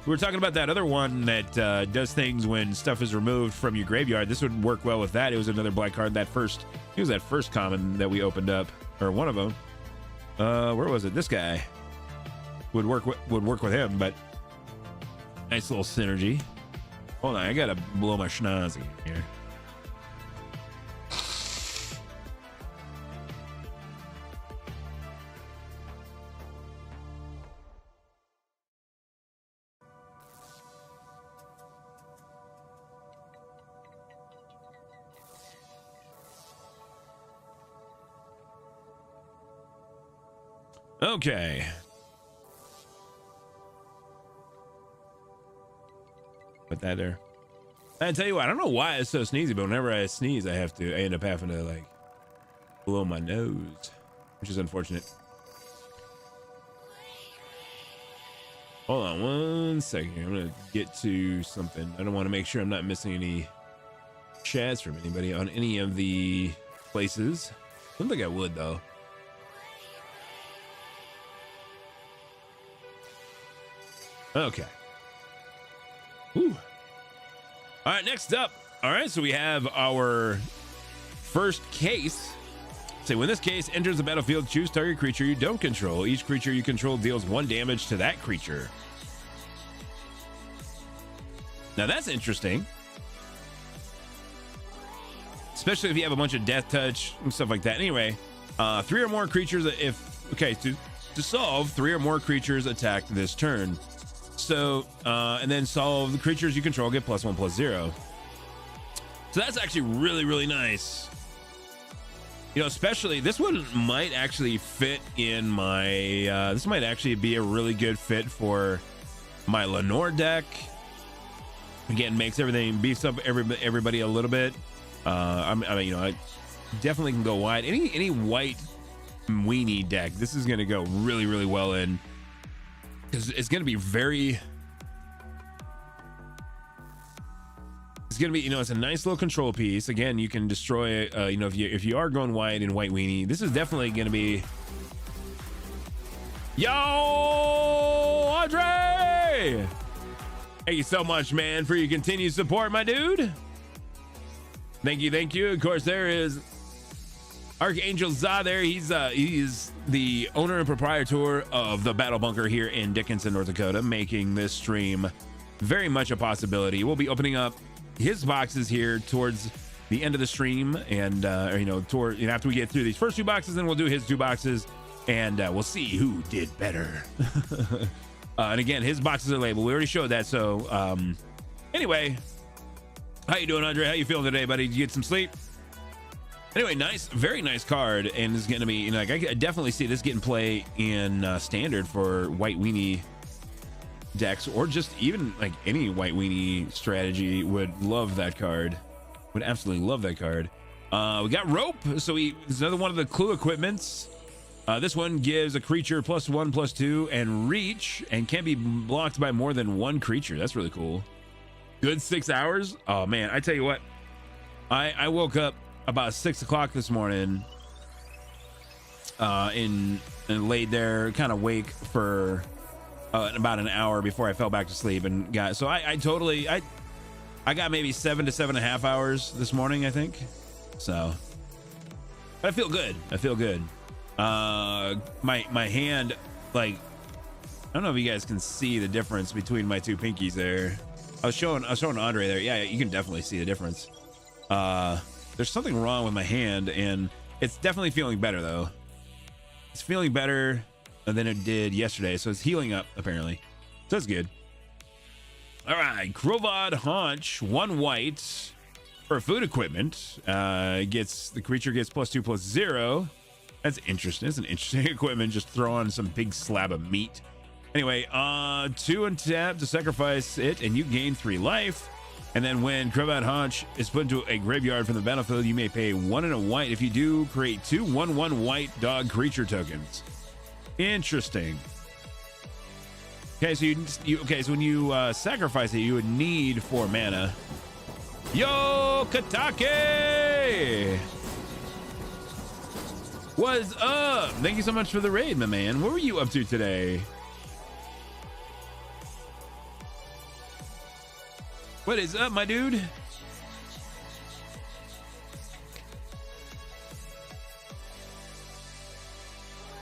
We were talking about that other one that does things when stuff is removed from your graveyard. This would work well with that. It was another black card. It was that first common that we opened up, or one of them. Where was it? This guy would work with him, but nice little synergy. Hold on, I gotta blow my schnoz again here. Okay. Put that there. I tell you what, I don't know why it's so sneezy, but whenever I sneeze, I end up having to like blow my nose, which is unfortunate. Hold on 1 second here. I'm gonna get to something. I don't want to make sure I'm not missing any chats from anybody on any of the places. I don't think I would though. Okay. Whew. All right, next up. All right, so we have our first case. Say, when this case enters the battlefield, choose target creature you don't control. Each creature you control deals 1 damage to that creature. Now that's interesting. Especially if you have a bunch of death touch and stuff like that. Anyway, 3 or more creatures, to solve, 3 or more creatures attack this turn. So, and then solve the creatures you control get +1/+0. So that's actually really, really nice. You know, especially this one might actually fit in my, this might actually be a really good fit for my Lenore deck. Again, makes everything, beefs up everybody a little bit. I mean, you know, I definitely can go wide. Any white weenie deck, this is going to go really, really well in. It's going to be very It's gonna be, you know, it's a nice little control piece. Again, you can destroy, you know, if you are going white in white weenie, this is definitely gonna be. Yo, Andre! Thank you so much, man, for your continued support, my dude. Thank you, thank you. Of course, there is Archangel Za there. He's the owner and proprietor of the Battle Bunker here in Dickinson, North Dakota, making this stream very much a possibility. We'll be opening up his boxes here towards the end of the stream, and or, you know, after we get through these first 2 boxes, then we'll do his 2 boxes, and we'll see who did better. And again, his boxes are labeled. We already showed that. So anyway, how you doing, Andre? How you feeling today, buddy? Did you get some sleep? Anyway, nice, very nice card, and it's gonna be, you know, like, I definitely see this getting play in standard for white weenie decks, or just even like any white weenie strategy. Would love that card. Would absolutely love that card. We got rope, so it's another one of the clue equipments. This one gives a creature +1/+2 and reach, and can be blocked by more than 1 creature. That's really cool. Good 6 hours. Oh man, I tell you what, I woke up about 6 o'clock this morning, and laid there kind of wake for about an hour before I fell back to sleep, and got, so I got maybe 7 to 7.5 hours this morning, I think. So but I feel good. I feel good. My hand, like, I don't know if you guys can see the difference between my 2 pinkies there. I was showing Andre there. Yeah, you can definitely see the difference. There's something wrong with my hand, and it's definitely feeling better though. It's feeling better than it did yesterday, so it's healing up apparently. So that's good. All right, Krovod Haunch, 1 white for food equipment. The creature gets +2/+0. That's interesting. It's an interesting equipment. Just throw on some big slab of meat. Anyway, 2 untap to sacrifice it, and you gain 3 life. And then when Krovod Haunch is put into a graveyard from the battlefield, you may pay 1 and a white. If you do, create 2 1/1 white dog creature tokens. Interesting. Okay, so so when you sacrifice it, you would need 4 mana. Yo, Katake! What's up? Thank you so much for the raid, my man. What were you up to today? What is up, my dude?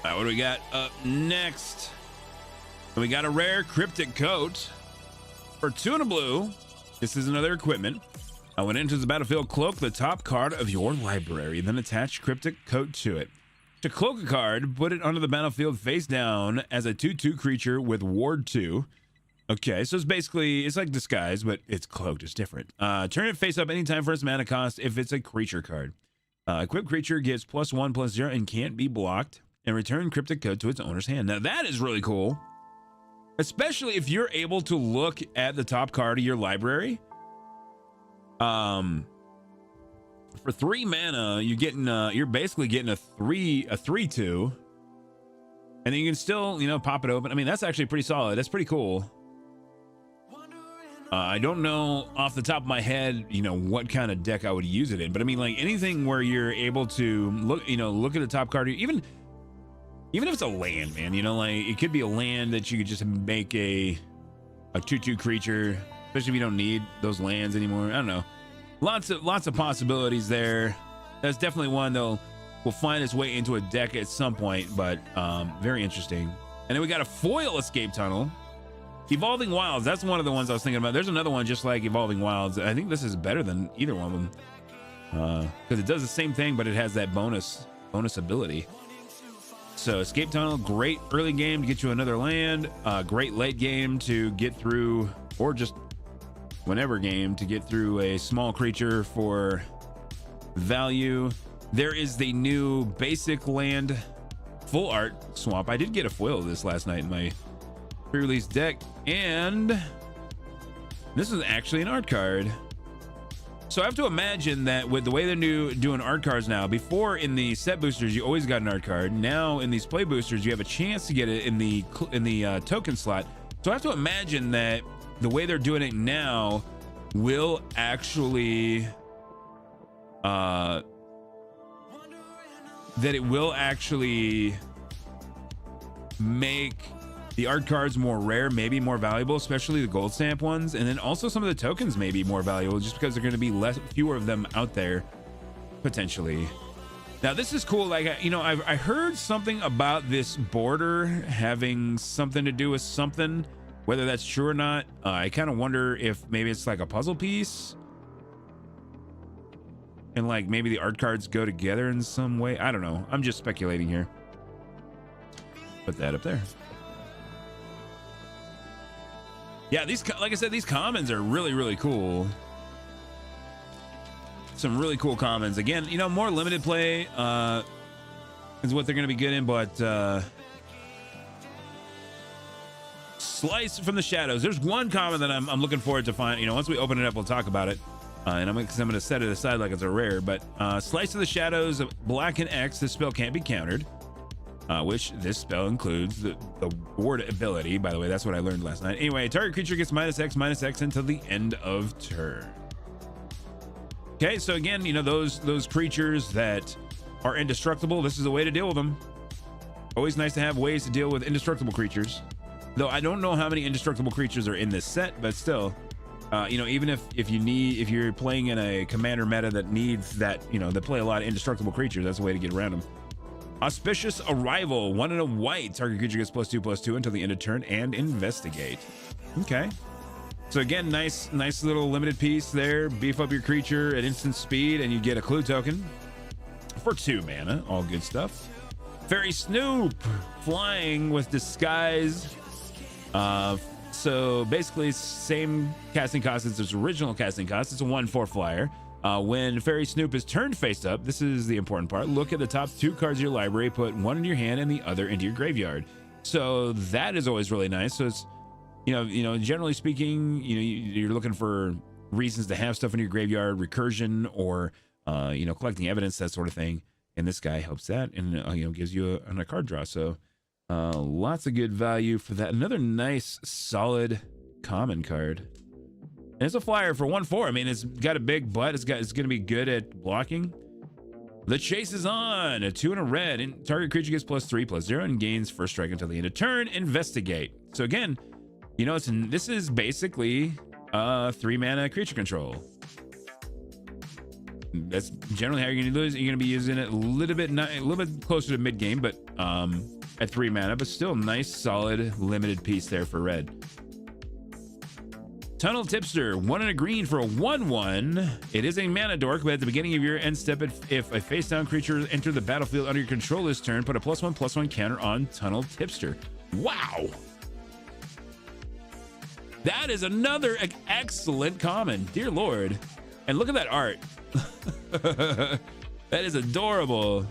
All right, what do we got up next? We got a rare cryptic coat for 2 and a blue. This is another equipment. When it enters the battlefield, cloak the top card of your library, then attach cryptic coat to it. To cloak a card, put it onto the battlefield face down as a 2/2 creature with ward 2. Okay, so it's basically, it's like disguise, but it's cloaked. It's different. Turn it face up anytime for its mana cost if it's a creature card. Equipped creature gets +1/+0 and can't be blocked, and return cryptic coat to its owner's hand. Now that is really cool, especially if you're able to look at the top card of your library. For 3 mana, you're basically getting a 3/2, and then you can still, you know, pop it open. I mean, that's actually pretty solid. That's pretty cool. I don't know off the top of my head, you know, what kind of deck I would use it in, but I mean, like, anything where you're able to look at the top card, even if it's a land, man, you know, like, it could be a land that you could just make a 2/2 creature, especially if you don't need those lands anymore. I don't know. Lots of possibilities there. That's definitely one that will find its way into a deck at some point, but very interesting. And then we got a foil escape tunnel. Evolving Wilds, that's one of the ones I was thinking about. There's another one just like Evolving Wilds. I think this is better than either one of them, because it does the same thing, but it has that bonus ability. So escape tunnel, great early game to get you another land, great late game to get through, or just whenever game to get through a small creature for value. There is the new basic land full art swamp. I did get a foil of this last night in my pre-release deck, and this is actually an art card. So I have to imagine that with the way they're doing art cards now, before in the set boosters you always got an art card. Now in these play boosters you have a chance to get it in the token slot. So I have to imagine that the way they're doing it now, will actually make the art cards more rare, maybe more valuable, especially the gold stamp ones, and then also some of the tokens may be more valuable just because they're going to be fewer of them out there potentially. Now this is cool. Like, you know, I heard something about this border having something to do with something. Whether that's true or not, I kind of wonder if maybe it's like a puzzle piece and like maybe the art cards go together in some way. I don't know. I'm just speculating here. Put that up there. Yeah, these, like I said, these commons are really, really cool. Some really cool commons. Again, you know, more limited play is what they're going to be good in, but Slice from the Shadows. There's one common that I'm looking forward to find. You know, once we open it up, we'll talk about it. And I'm going to set it aside like it's a rare. But Slice of the Shadows, Black and X. This spell can't be countered, which this spell includes the ward ability. By the way, that's what I learned last night. Anyway, target creature gets -X until the end of turn. Okay, so again, you know, those creatures that are indestructible, this is a way to deal with them. Always nice to have ways to deal with indestructible creatures. Though I don't know how many indestructible creatures are in this set, but still, you know, even if you're playing in a commander meta that needs that, you know, that play a lot of indestructible creatures, that's a way to get around them. Auspicious Arrival, 1 and a white. Target creature gets +2/+2 until the end of turn and investigate. Okay. So again, nice little limited piece there. Beef up your creature at instant speed and you get a clue token for 2 mana. All good stuff. Fairy Snoop, flying with disguise. So basically same casting cost as its original casting cost. It's a 1/4 flyer. When Fairy Snoop is turned face up, this is the important part. Look at the top 2 cards of your library, put one in your hand and the other into your graveyard. So that is always really nice. So it's, you know, generally speaking, you know, you're looking for reasons to have stuff in your graveyard, recursion, or you know, collecting evidence, that sort of thing. And this guy helps that, and you know, gives you a card draw. So lots of good value for that. Another nice, solid common card. And it's a flyer for 1/4. I mean, it's got a big butt. It's going to be good at blocking. The chase is on. A 2 and a red, and target creature gets +3/+0 and gains first strike until the end of turn. Investigate. So again, you know, this is basically 3 mana creature control. That's generally how you're going to lose. You're going to be using it a little bit closer to mid game, but at 3 mana, but still nice, solid, limited piece there for red. Tunnel Tipster, 1 and a green for a 1/1. It is a mana dork, but at the beginning of your end step, if a face down creature entered the battlefield under your control this turn, put a +1/+1 counter on Tunnel Tipster. Wow. That is another excellent common. Dear Lord. And look at that art. That is adorable.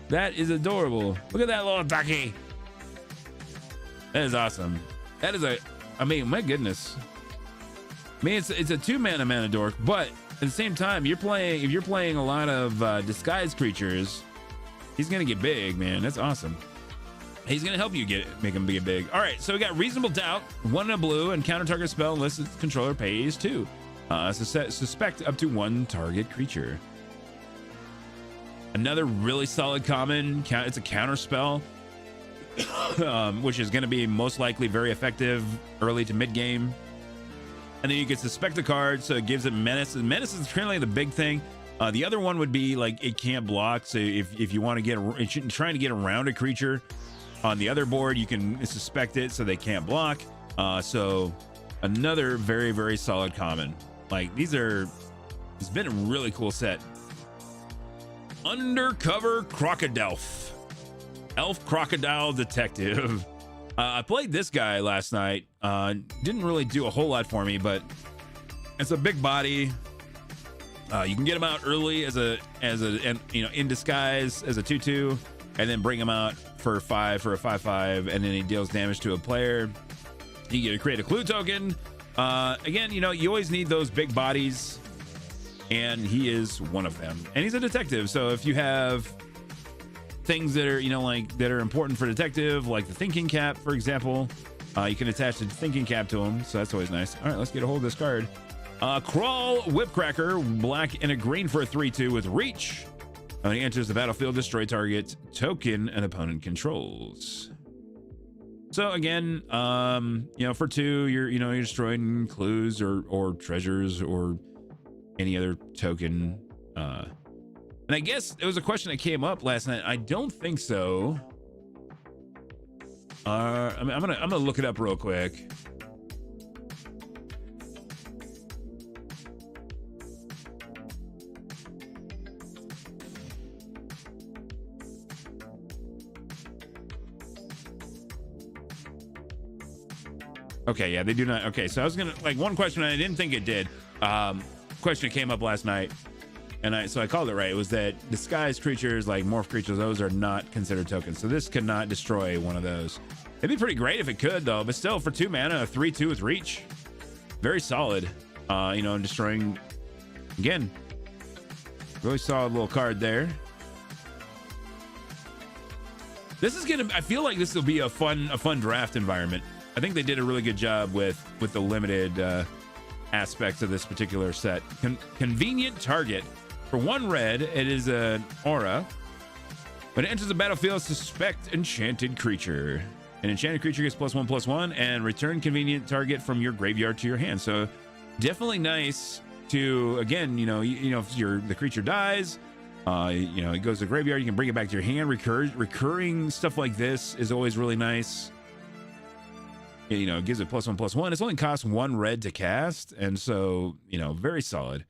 That is adorable. Look at that little ducky. That is awesome. That is I mean, my goodness. I mean, it's a 2 mana dork, but at the same time, if you're playing a lot of disguised creatures, he's gonna get big, man. That's awesome. He's gonna help you make him get big. All right, so we got Reasonable Doubt, 1 and a blue, and counter target spell unless its controller pays 2. Suspect up to 1 target creature. Another really solid common. It's a counter spell, which is going to be most likely very effective early to mid game. And then you can suspect a card, so it gives it menace. And menace is currently the big thing. The other one would be like it can't block. So if you want to trying to get around a creature on the other board, you can suspect it so they can't block. So another very, very solid common. Like it's been a really cool set. Undercover Crocodile. Elf Crocodile Detective. I played this guy last night. Didn't really do a whole lot for me, but it's a big body. You can get him out early as a you know, in disguise as a 2/2, and then bring him out for a 5/5, and then he deals damage to a player. You get to create a clue token. Again, you know, you always need those big bodies, and he is one of them. And he's a detective, so if you have things that are, you know, like that are important for detective, like the thinking cap, for example, you can attach the thinking cap to him, so that's always nice. All right, let's get a hold of this card. Crawl Whipcracker, black and a green for a 3/2 with reach. When he enters the battlefield, destroy target token an opponent controls. So again, for 2, you're destroying clues or treasures or any other token. And I guess it was a question that came up last night. I don't think so. I'm gonna look it up real quick. Okay, yeah, they do not. Okay, so I was gonna one question, and I didn't think it did. Question that came up last night, and I called it right. It was that disguised creatures, like morph creatures, those are not considered tokens. So this could not destroy one of those. It'd be pretty great if it could, though. But still, for 2 mana, a 3/2 with reach, very solid. Destroying again. Really solid little card there. This is gonna. I feel like this will be a fun draft environment. I think they did a really good job with the limited aspects of this particular set. Convenient target. For 1 red, it is an aura. When it enters the battlefield, suspect enchanted creature. An enchanted creature gets +1/+1 and return convenient target from your graveyard to your hand. So definitely nice to, again, if the creature dies, it goes to the graveyard, you can bring it back to your hand. Recurring stuff like this is always really nice. It gives it +1/+1. It's only costs 1 red to cast, and so very solid.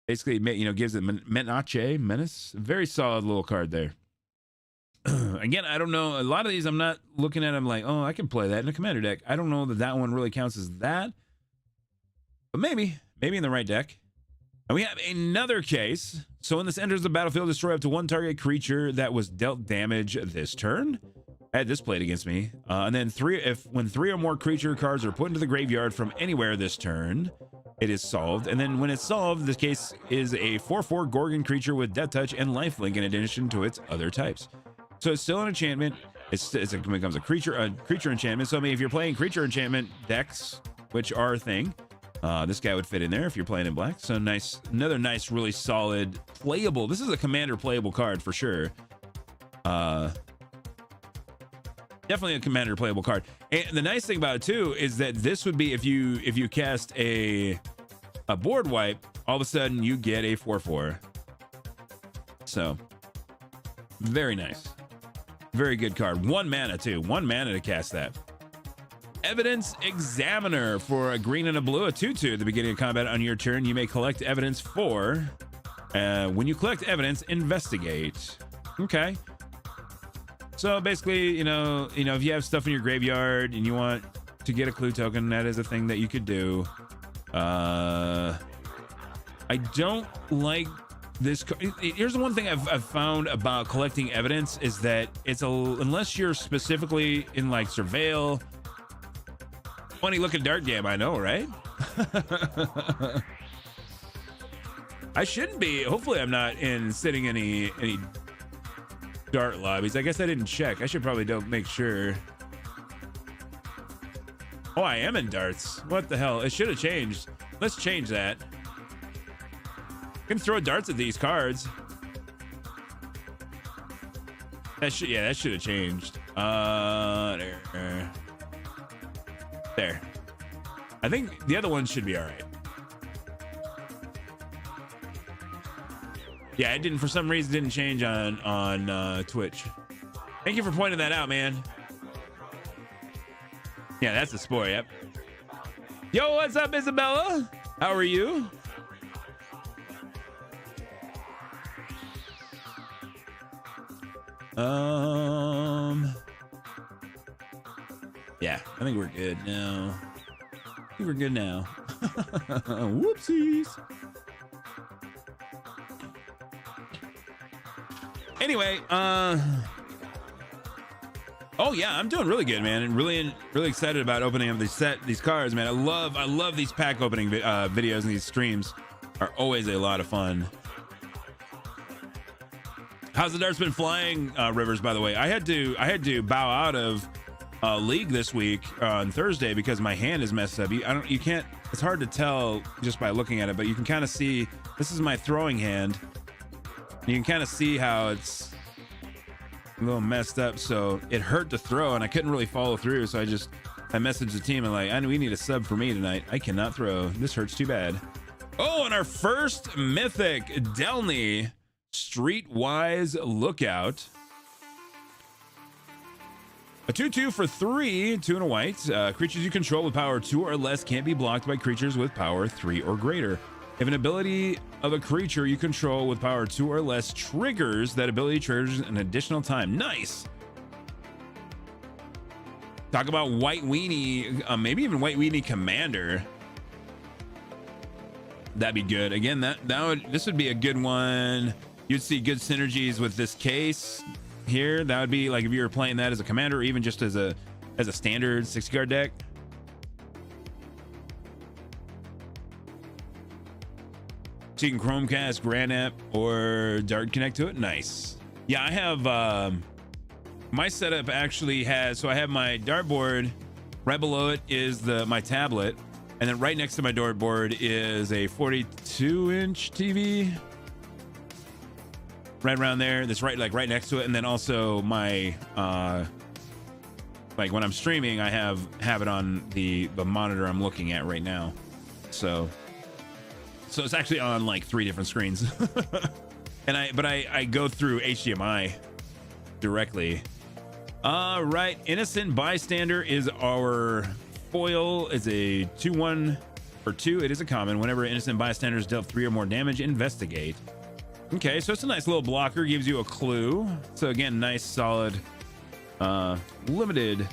Basically, gives it menace. Very solid little card there. Again, I don't know. A lot of these I'm not looking at them like, oh, I can play that in a commander deck. I don't know that one really counts as that, but maybe in the right deck. And we have another case. So when this enters the battlefield, destroy up to 1 target creature that was dealt damage this turn. I had this played against me. And then when 3 or more creature cards are put into the graveyard from anywhere this turn, it is solved. And then when it's solved, this case is a 4/4 Gorgon creature with Death Touch and Lifelink in addition to its other types. So it's still an enchantment. It becomes a creature enchantment. So I mean, if you're playing creature enchantment decks, which are a thing, this guy would fit in there if you're playing in black. So nice, another nice, really solid, playable. This is a commander playable card for sure. Definitely a commander playable card. And the nice thing about it too is that this would be if you cast a board wipe, all of a sudden you get a 4/4. So very nice. Very good card. 1 mana too. 1 mana to cast that. Evidence Examiner for a green and a blue, a 2/2 at the beginning of combat. On your turn, you may collect evidence for. When you collect evidence, investigate. Okay. So basically, if you have stuff in your graveyard and you want to get a clue token, that is a thing that you could do. I don't like this. Here's the one thing I've found about collecting evidence is that unless you're specifically in like surveil. Funny looking dart game, I know, right? I shouldn't be. Hopefully I'm not sitting any dart lobbies. I guess I didn't check. I should probably make sure. Oh, I am in darts. What the hell? It should have changed. Let's change that. I can throw darts at these cards. That should have changed. There. I think the other one should be all right. Yeah, it didn't, for some reason, didn't change on Twitch. Thank you for pointing that out, man. Yeah, that's the spore, yep. Yo, what's up, Isabella? How are you? Yeah, I think we're good now. I think we're good now. Whoopsies. Anyway, oh yeah, I'm doing really good, man, and really excited about opening up these cards, man. I love these pack opening videos, and these streams are always a lot of fun. How's the darts been flying, Rivers? By the way, I had to bow out of League this week on Thursday because my hand is messed up. You can't It's hard to tell just by looking at it, but you can kind of see, this is my throwing hand. You can kind of see how it's a little messed up. So it hurt to throw and I couldn't really follow through. So I messaged the team and like, I know we need a sub for me tonight. I cannot throw. This hurts too bad. Oh, and our first mythic Delney Streetwise Lookout. A 2/2 for 3, 2 and a white. Creatures you control with power 2 or less can't be blocked by creatures with power 3 or greater. If an ability of a creature you control with power 2 or less triggers, that ability triggers an additional time. Nice. Talk about White Weenie, maybe even White Weenie Commander. That'd be good. Again, this would be a good one. You'd see good synergies with this case. Here, that would be like if you were playing that as a commander or even just as a standard 60-card deck. So you can Chromecast, Granap, or Dart connect to it. Nice. Yeah, I have my setup actually has, so I have my dartboard. Right below it is my tablet, and then right next to my dartboard is a 42-inch TV. Right around there, that's right next to it, and then also my like when I'm streaming, I have it on the monitor I'm looking at right now. So it's actually on like 3 different screens. And I go through HDMI directly. Right, Innocent Bystander is our foil. It's a 2/1 for 2. It is a common. Whenever Innocent Bystander is dealt 3 or more damage, investigate. Okay, so it's a nice little blocker, gives you a clue. So again, nice solid limited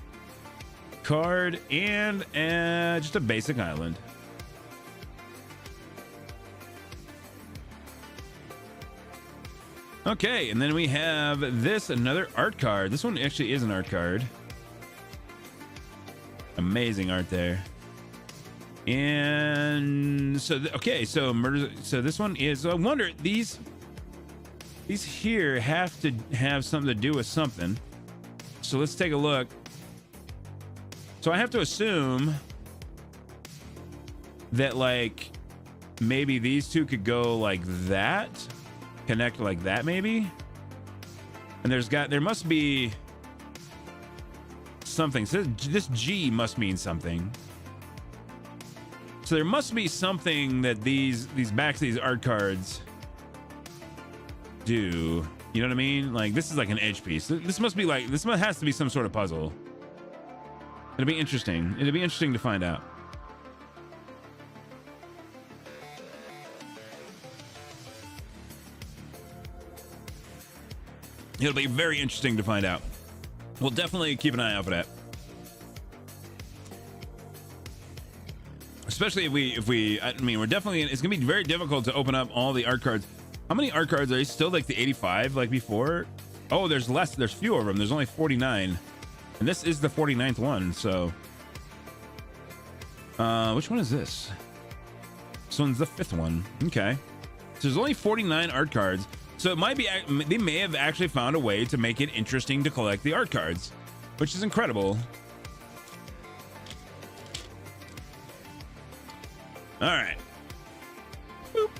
card, and just a basic island. Okay, and then we have another art card. This one actually is an art card. Amazing art there. And so so this one is, I wonder, these here have to have something to do with something. So let's take a look. So I have to assume that like maybe these two could go like that, connect like that maybe. And there must be something. So this G must mean something. So there must be something that these backs of these art cards do. You know what I mean? Like this is like an edge piece. This has to be some sort of puzzle. It'll be interesting. It'll be interesting to find out. It'll be very interesting to find out. We'll definitely keep an eye out for that. Especially if we I mean, it's gonna be very difficult to open up all the art cards. How many art cards are they? Still like the 85 like before? Oh, there's fewer of them. There's only 49. And this is the 49th one, so which one is this? This one's the 5th one. Okay. So there's only 49 art cards. So it might be, they may have actually found a way to make it interesting to collect the art cards, which is incredible. All right. Boop.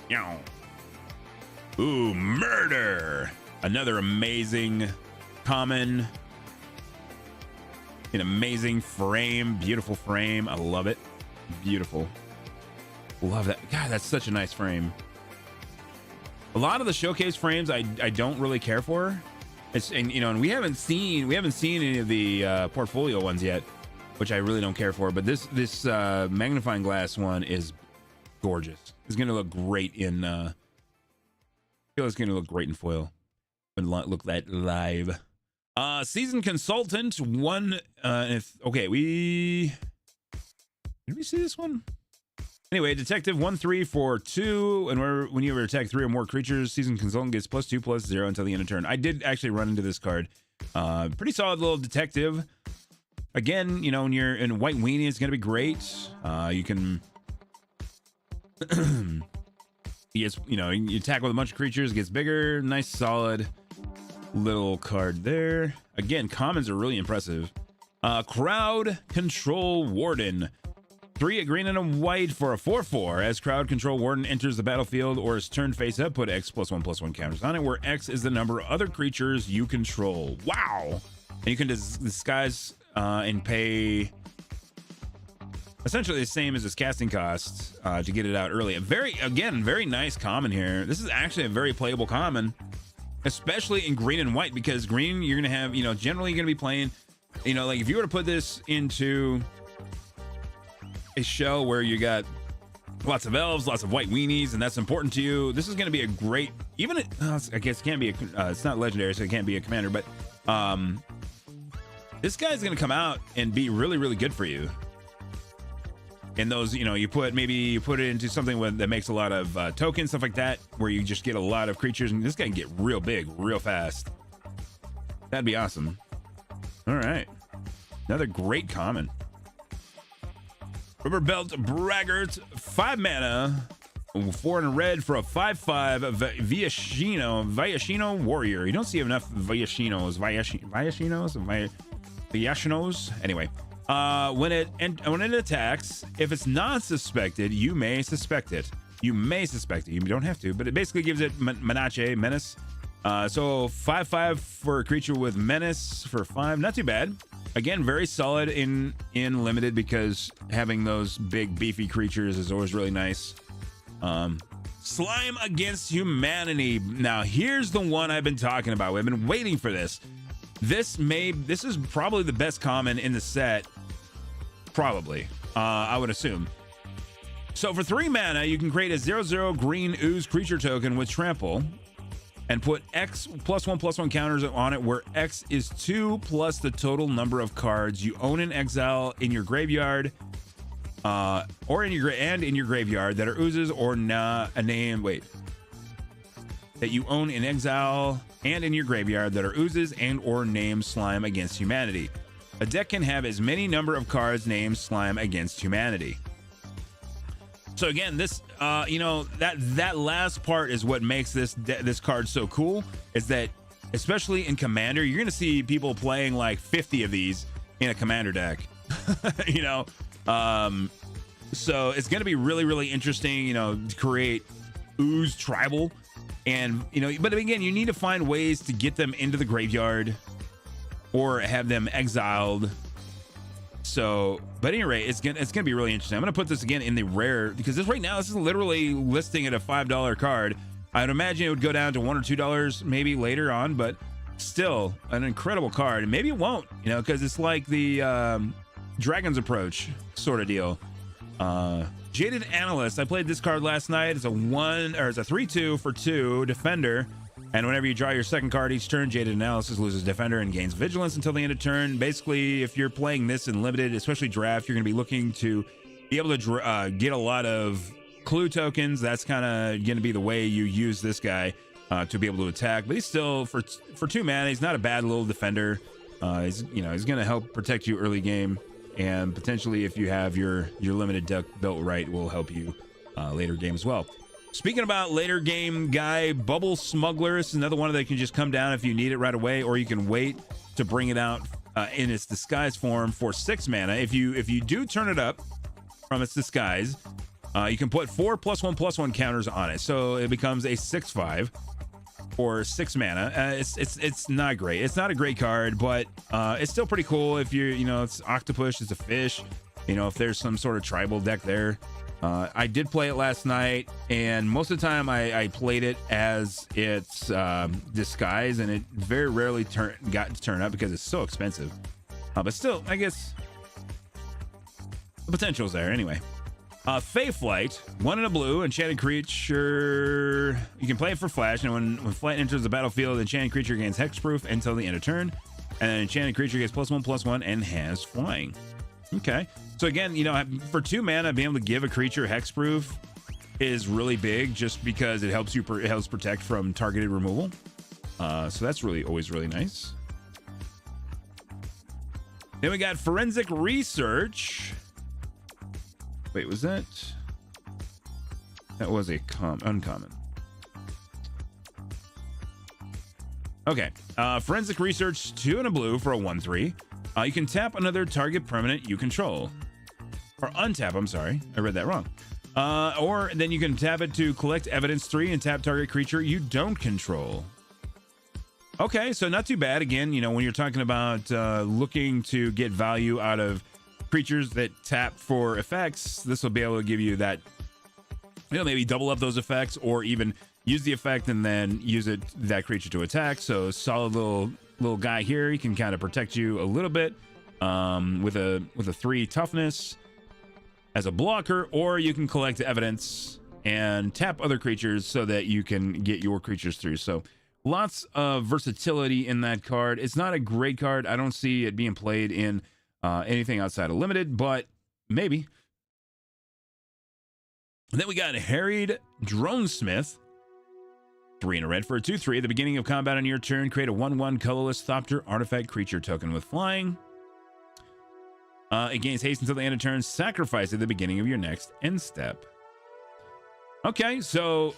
Yow. Ooh, Murder. Another amazing common. An amazing frame. Beautiful frame. I love it. Beautiful. Love that. God, that's such a nice frame. A lot of the showcase frames I don't really care for. And we haven't seen any of the portfolio ones yet, which I really don't care for. But this magnifying glass one is gorgeous. It's gonna look great in I feel it's gonna look great in foil. And look that live. Seasoned Consultant one. Did we see this one? Anyway, Detective 1/3 for 2, and when you ever attack 3 or more creatures, Seasoned Consultant gets +2/+0 until the end of turn. I did actually run into this card. Pretty solid little detective. Again, when you're in White Weenie, it's gonna be great. You can, you attack with a bunch of creatures, it gets bigger. Nice, solid little card there. Again, commons are really impressive. Crowd Control Warden. 3, a green and a white for a 4/4. As Crowd Control Warden enters the battlefield or is turned face up, put X +1/+1 counters on it, where X is the number of other creatures you control. Wow. And you can disguise and pay essentially the same as his casting costs to get it out early. Very nice common here. This is actually a very playable common, especially in green and white, because green, you're going to have, generally you're going to be playing, like if you were to put this into a show where you got lots of elves, lots of white weenies, and that's important to you, this is going to be a great, I guess it can't be it's not legendary, so it can't be a commander, but this guy's going to come out and be really, really good for you. And those, you put it into something that makes a lot of tokens, stuff like that, where you just get a lot of creatures, and this guy can get real big, real fast. That'd be awesome. All right. Another great common. Riverbelt Braggart, 5 mana, 4 in red for a 5/5 Viashino Warrior. You don't see enough Viashinos. Anyway. When it attacks, if it's not suspected, you may suspect it. You don't have to, but it basically gives it menace. So 5/5 for a creature with menace for 5. Not too bad. Again, very solid in limited, because having those big beefy creatures is always really nice. Slime Against Humanity. Now here's the one I've been talking about. We've been waiting for this. This is probably the best common in the set. Probably, I would assume. So for 3 mana, you can create a 0/0 green ooze creature token with trample and put X +1/+1 counters on it, where X is 2 plus the total number of cards you own in exile in your graveyard, or in your graveyard that are oozes or not a name. Wait. That you own in exile and in your graveyard that are oozes and or named Slime Against Humanity. A deck can have as many number of cards named Slime Against Humanity. So again, this that last part is what makes this card so cool, is that especially in Commander, you're going to see people playing like 50 of these in a Commander deck. So it's going to be really, really interesting, to create ooze tribal. And, but again, you need to find ways to get them into the graveyard or have them exiled. So, but at any rate, it's gonna be really interesting. I'm gonna put this again in the rare, because this is literally listing at a $5 card. I'd imagine it would go down to $1 or $2 maybe later on, but still an incredible card. And maybe it won't, because it's like the Dragon's Approach sort of deal. Jaded Analyst. I played this card last night. It's a 3/2 for 2 defender. And whenever you draw your second card each turn, Jaded Analysis loses defender and gains vigilance until the end of turn. Basically, if you're playing this in limited, especially draft, you're going to be looking to be able to get a lot of clue tokens. That's kind of going to be the way you use this guy to be able to attack. But he's still, for 2 mana, he's not a bad little defender. He's going to help protect you early game. And potentially, if you have your limited deck built right, will help you later game as well. Speaking about later game guy, Bubble Smuggler is another one that can just come down if you need it right away, or you can wait to bring it out in its disguise form for 6 mana. If you do turn it up from its disguise, you can put 4 +1/+1 counters on it, so it becomes a 6/5 for 6 mana. It's not great. It's not a great card, but it's still pretty cool. If you're, it's octopus, it's a fish. If there's some sort of tribal deck there. I did play it last night, and most of the time I played it as its disguise, and it very rarely got to turn up because it's so expensive. But still, I guess the potential's there anyway. Fae Flight, 1 in a blue, enchanted creature. You can play it for flash, and when Flight enters the battlefield, the enchanted creature gains hexproof until the end of turn, and an enchanted creature gets +1/+1 and has flying. Okay. So again, for 2 mana, being able to give a creature hexproof is really big, just because it helps protect from targeted removal. So that's always really nice. Then we got Forensic Research. Wait, was that? That was a uncommon. Okay. Forensic Research, 2 in a blue for a 1/3. You can tap another target permanent you control. or untap. I'm sorry, I read that wrong. Or then you can tap it to collect evidence 3 and tap target creature you don't control. Okay, so not too bad. Again, you know, when you're talking about looking to get value out of creatures that tap for effects, this will be able to give you that, you know, maybe double up those effects or even use the effect and then use that creature to attack. So solid little guy here. He can kind of protect you a little bit with a 3 toughness as a blocker, or you can collect evidence and tap other creatures so that you can get your creatures through. So lots of versatility in that card. It's not a great card. I don't see it being played in anything outside of limited, but maybe. And then we got Harried Dronesmith. 3 in a red for a 2/3. At the beginning of combat on your turn, create a 1/1 colorless Thopter artifact creature token with flying. It gains haste until the end of turn. Sacrifice at the beginning of your next end step. Okay, so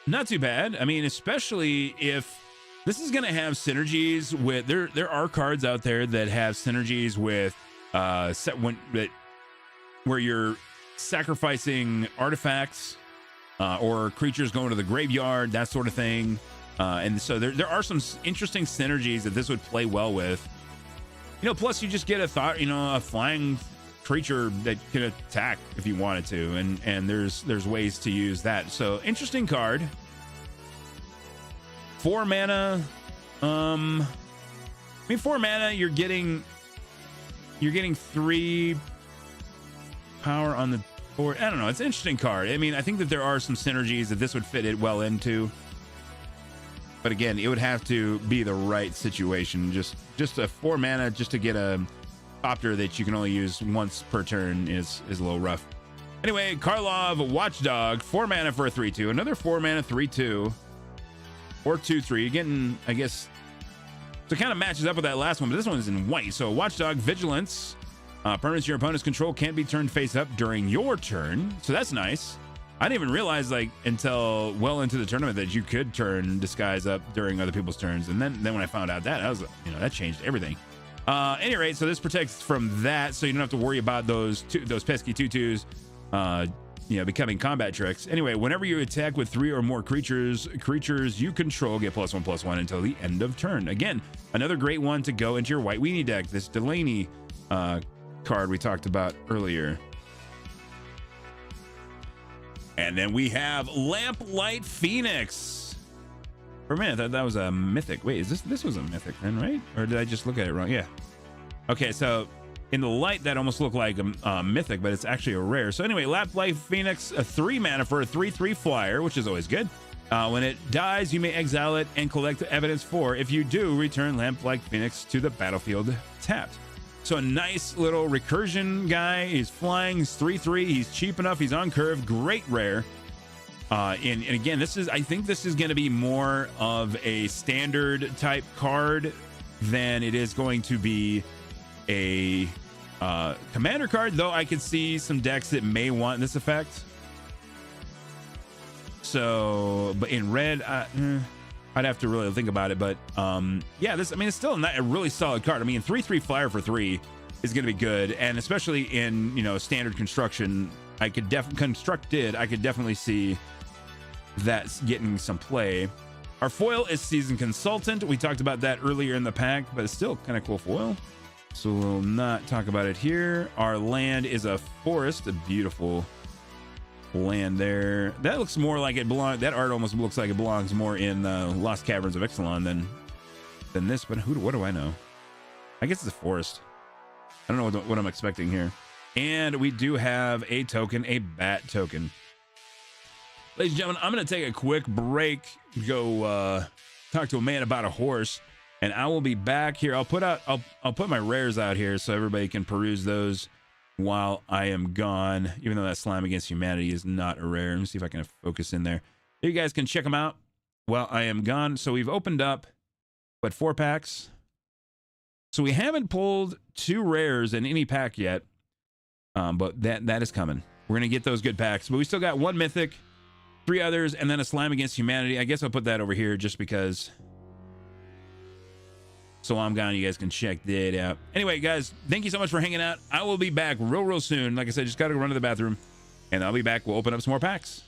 not too bad. I mean, especially if this is going to have synergies with there are cards out there that have synergies with where you're sacrificing artifacts or creatures going to the graveyard, that sort of thing. And so there are some interesting synergies that this would play well with. You know, plus you just get a flying creature that can attack if you wanted to, and there's ways to use that. So interesting card. 4 mana. I mean, 4 mana. You're getting 3 power on the board. I don't know. It's an interesting card. I mean, I think that there are some synergies that this would fit it well into. But again, it would have to be the right situation. Just a 4 mana just to get a Thopter that you can only use once per turn is a little rough. Anyway, Karlov Watchdog, 4 mana for a 3/2. Another 4 mana 3/2 or 2/3. Again, I guess so. It kind of matches up with that last one, but this one is in white. So Watchdog Vigilance. Permanents your opponent's control can't be turned face up during your turn. So that's nice. I didn't even realize until well into the tournament that you could turn Disguise up during other people's turns. And then when I found out that, that changed everything. Any rate, so this protects from that, so you don't have to worry about those pesky 2/2s, becoming combat tricks. Anyway, whenever you attack with 3 or more creatures you control get +1/+1 until the end of turn. Again, another great one to go into your White Weenie deck. This Delaney card we talked about earlier. And then we have Lamplight Phoenix. For a minute, I thought that was a mythic. Wait, this was a mythic then, right? Or did I just look at it wrong? Yeah. Okay, so in the light, that almost looked like a mythic, but it's actually a rare. So anyway, Lamplight Phoenix, a 3 mana for a 3/3 flyer, which is always good. When it dies, you may exile it and collect evidence 4. If you do, return Lamplight Phoenix to the battlefield tapped. So a nice little recursion guy. He's flying. He's 3/3. He's cheap enough. He's on curve. Great rare. And again, I think this is going to be more of a standard type card than it is going to be a commander card, though I could see some decks that may want this effect. So, but in red, I'd have to really think about it. But yeah, it's still a really solid card. I mean, 3/3 flyer for 3 is going to be good, and especially in standard construction, I could definitely see that's getting some play. Our foil is Seasoned Consultant. We talked about that earlier in the pack, but it's still kind of cool foil, so we'll not talk about it here. Our land is a forest, a beautiful land there. That looks more like it belongs. That art almost looks like it belongs more in Lost Caverns of Ixalan than this. But what do I know? I guess it's a forest. I don't know what I'm expecting here. And we do have a token, a bat token. Ladies and gentlemen, I'm going to take a quick break, go talk to a man about a horse, and I will be back here. I'll put my rares out here so everybody can peruse those while I am gone, even though that Slime Against Humanity is not a rare. Let me see if I can focus in there. You guys can check them out while I am gone. So we've opened up, 4 packs? So we haven't pulled 2 rares in any pack yet, but that is coming. We're going to get those good packs, but we still got 1 mythic, 3 others, and then a Slime Against Humanity. I guess I'll put that over here just because So I'm gone. You guys can check that out. Anyway, guys, thank you so much for hanging out. I will be back real soon. Like I said, just got to run to the bathroom, and I'll be back. We'll open up some more packs.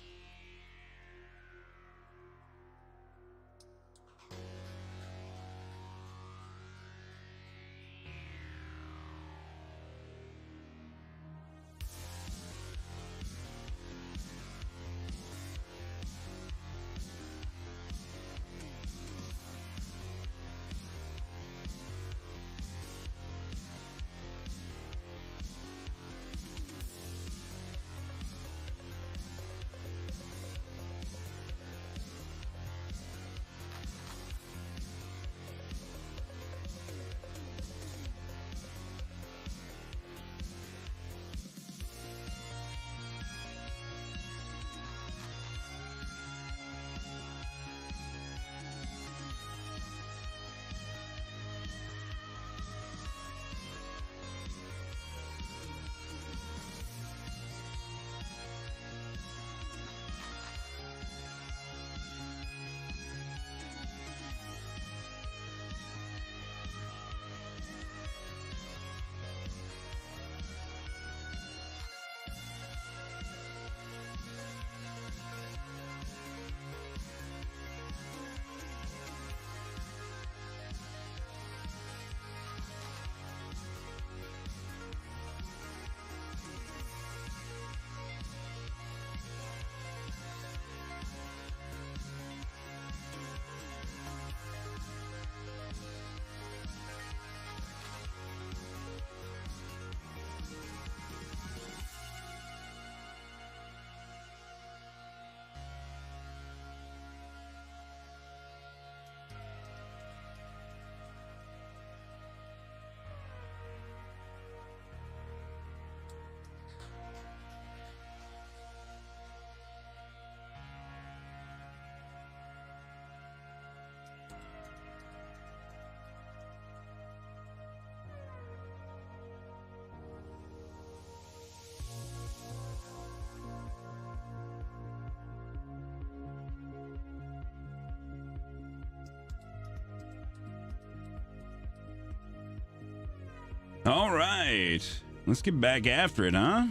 All right, let's get back after it, huh?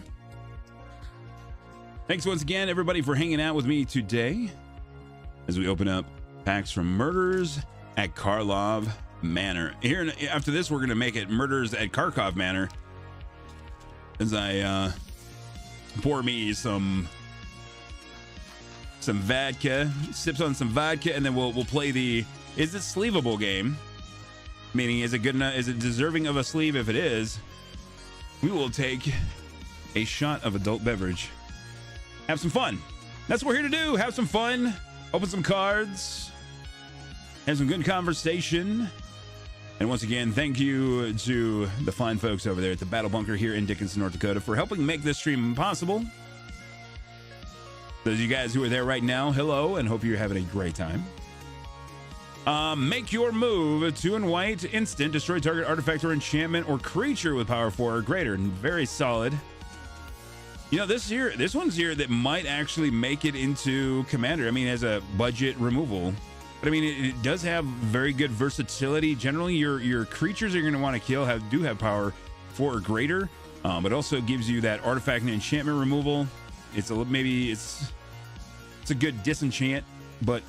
Thanks once again, everybody, for hanging out with me today as we open up packs from Murders at Karlov Manor. Here, after this, we're going to make it Murders at Karlov Manor as I pour me some vodka, sips on some vodka, and then we'll play the is it sleevable game. Meaning, is it good enough? Is it deserving of a sleeve? If it is, we will take a shot of adult beverage. Have some fun. That's what we're here to do. Have some fun. Open some cards. Have some good conversation. And once again, thank you to the fine folks over there at the Battle Bunker here in Dickinson, North Dakota for helping make this stream possible. Those of you guys who are there right now, hello, and hope you're having a great time. Make your move. 2 and white, instant. Destroy target artifact or enchantment or creature with power 4 or greater. Very solid. You know, this one's here that might actually make it into Commander. I mean, as a budget removal. But I mean, it does have very good versatility. Generally, your creatures you're going to want to kill do have power 4 or greater. But also gives you that artifact and enchantment removal. It's a a good disenchant, but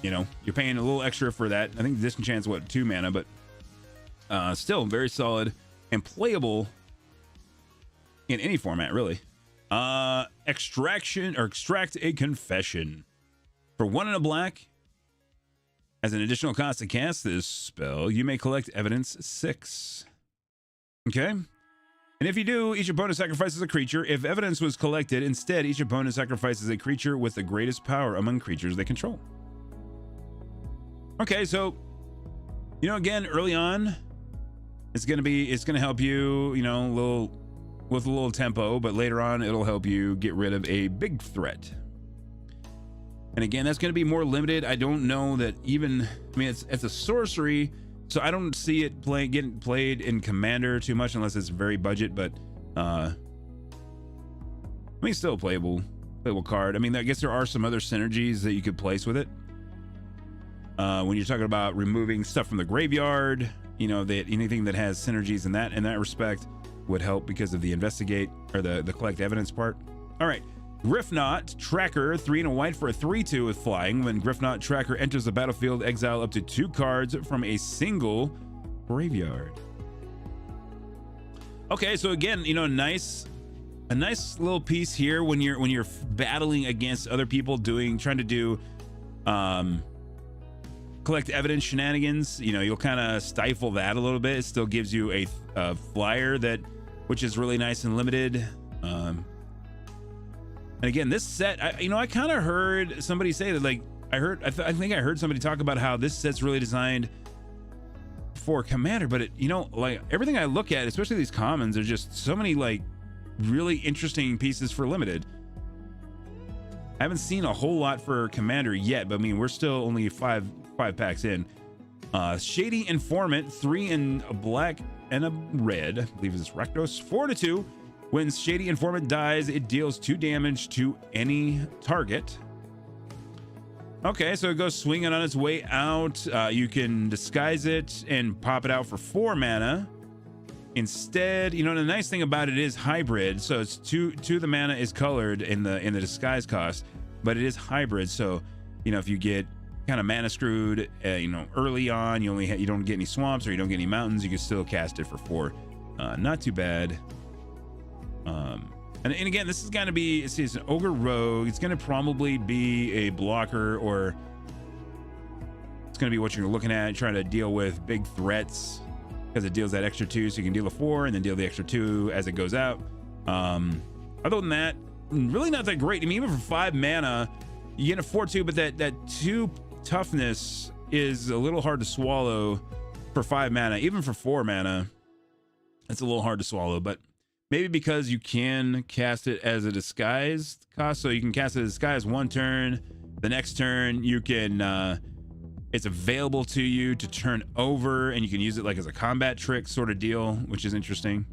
you know, you're paying a little extra for that. I think disenchant's what, 2 mana, but still very solid and playable in any format, really. Extract a confession. For 1 and a black, as an additional cost to cast this spell, you may collect evidence 6. Okay. And if you do, each opponent sacrifices a creature. If evidence was collected, instead, each opponent sacrifices a creature with the greatest power among creatures they control. Okay, so, you know, again, early on, it's gonna help you, you know, with a little tempo, but later on, it'll help you get rid of a big threat. And again, that's gonna be more limited. I don't know that even, I mean, it's a sorcery, so I don't see it getting played in Commander too much unless it's very budget, but I mean, still a playable card. I mean, I guess there are some other synergies that you could place with it. when you're talking about removing stuff from the graveyard, you know, that anything that has synergies in that respect would help because of the investigate or the collect evidence part. All right. Griffnot Tracker, 3 and a white for a 3/2 with flying. When Griffnot Tracker enters the battlefield, exile up to 2 cards from a single graveyard. Okay, so again, you know, a nice little piece here when you're battling against other people trying to do collect evidence shenanigans. You know, you'll kind of stifle that a little bit. It still gives you a flyer which is really nice and limited. And again, this set, I kind of heard somebody say that, like, I think I heard somebody talk about how this set's really designed for Commander, but like everything I look at, especially these commons, there's just so many like really interesting pieces for limited. I haven't seen a whole lot for Commander yet, but I mean, we're still only five packs in. Shady Informant, 3 in a black and a red, I believe it's Rakdos, 4/2. When Shady Informant dies, it deals 2 damage to any target. Okay, so it goes swinging on its way out. You can disguise it and pop it out for 4 mana. Instead, the nice thing about it is hybrid. So it's two of the mana is colored in the disguise cost, but it is hybrid. So, if you get kind of mana screwed, early on, you don't get any swamps or you don't get any mountains, you can still cast it for 4. Not too bad. And again, this is going to be, it's an Ogre Rogue. It's going to probably be a blocker, or it's going to be what you're looking at, trying to deal with big threats, because it deals that extra 2, so you can deal a 4 and then deal the extra 2 as it goes out. Other than that, really not that great. I mean, even for 5 mana, you get a 4/2, but that 2 toughness is a little hard to swallow for 5 mana. Even for 4 mana, it's a little hard to swallow, but maybe because you can cast it as a disguised cost, so you can cast it as disguise 1 turn. The next turn, you can, it's available to you to turn over, and you can use it like as a combat trick sort of deal, which is interesting.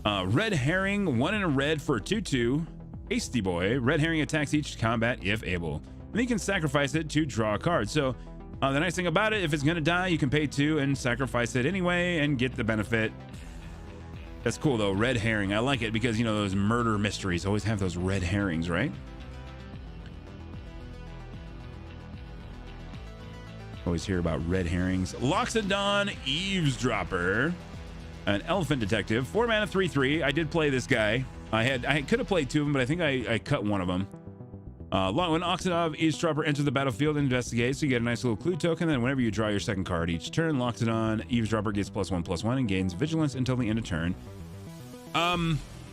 Red Herring, 1 in a red for a 2/2. Hasty Boy. Red Herring attacks each combat if able. And then you can sacrifice it to draw a card. So the nice thing about it, if it's going to die, you can pay 2 and sacrifice it anyway and get the benefit. That's cool though. Red Herring, I like it because those murder mysteries always have those red herrings, right? Always hear about red herrings. Loxodon Eavesdropper, an elephant detective, 4 mana 3/3. I did play this guy. I could have played 2 of them, but I think I cut one of them. When Loxodon Eavesdropper enters the battlefield and investigates, so you get a nice little clue token. Then whenever you draw your second card each turn, Loxodon Eavesdropper gets +1/+1 and gains vigilance until the end of turn.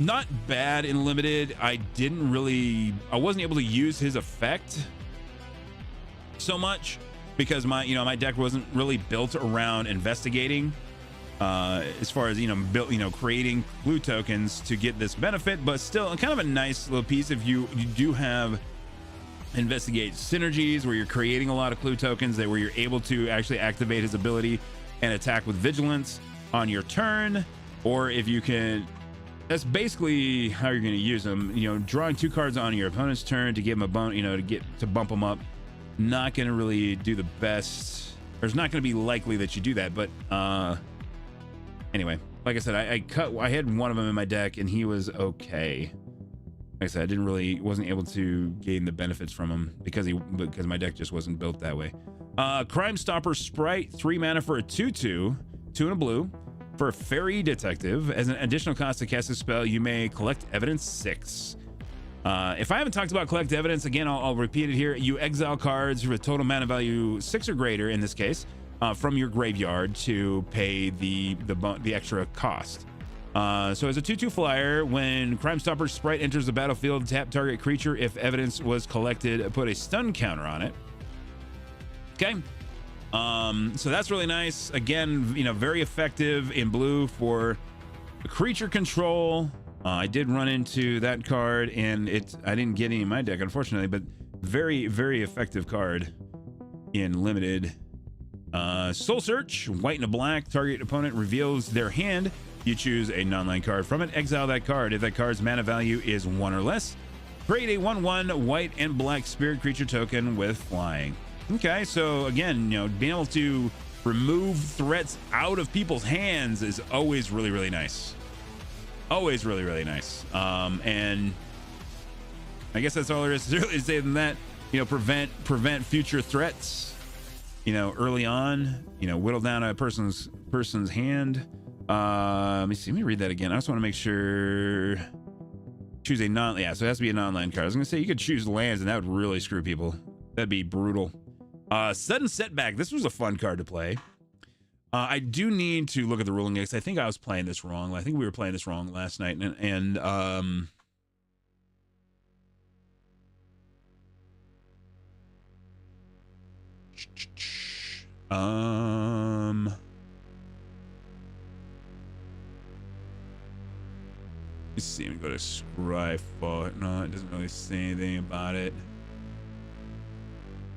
Not bad in limited. I wasn't able to use his effect so much because my deck wasn't really built around investigating. As far as creating clue tokens to get this benefit, but still kind of a nice little piece if you do have investigate synergies where you're creating a lot of clue tokens where you're able to actually activate his ability and attack with vigilance on your turn, or if you can, that's basically how you're going to use them. Drawing 2 cards on your opponent's turn to give him a bone, to bump him up. Not going to really do the best. There's not going to be likely that you do that, but anyway, like I said, I had one of them in my deck and he was okay. Like I said, I wasn't able to gain the benefits from him because my deck just wasn't built that way. Crime Stopper Sprite, 3 mana for a 2/2, 2 in a blue. For a Fairy Detective, as an additional cost to cast a spell, you may collect evidence 6. If I haven't talked about collect evidence, again, I'll repeat it here. You exile cards with total mana value 6 or greater, in this case, from your graveyard to pay the extra cost. So as a 2/2 flyer, when Crime Stopper Sprite enters the battlefield, tap target creature. If evidence was collected, put a stun counter on it. Okay. So that's really nice. Again, very effective in blue for creature control. I did run into that card, and I didn't get any in my deck, unfortunately, but very, very effective card in limited. Soul Search, white and a black. Target opponent reveals their hand. You choose a non-land card from it. Exile that card. If that card's mana value is 1 or less, create a 1/1 white and black spirit creature token with flying. Okay, so again, being able to remove threats out of people's hands is always really, really nice. Always really, really nice. And I guess that's all there is to really say than that. Prevent future threats. Early on. Whittle down a person's hand. Let me read that again. I just want to make sure. Choose a so it has to be a non-land card. I was gonna say you could choose lands, and that would really screw people. That'd be brutal. Sudden setback. This was a fun card to play. I do need to look at the ruling because I think I was playing this wrong. I think we were playing this wrong last night, and let's see. Let me go to Scryfall. No, it doesn't really say anything about it.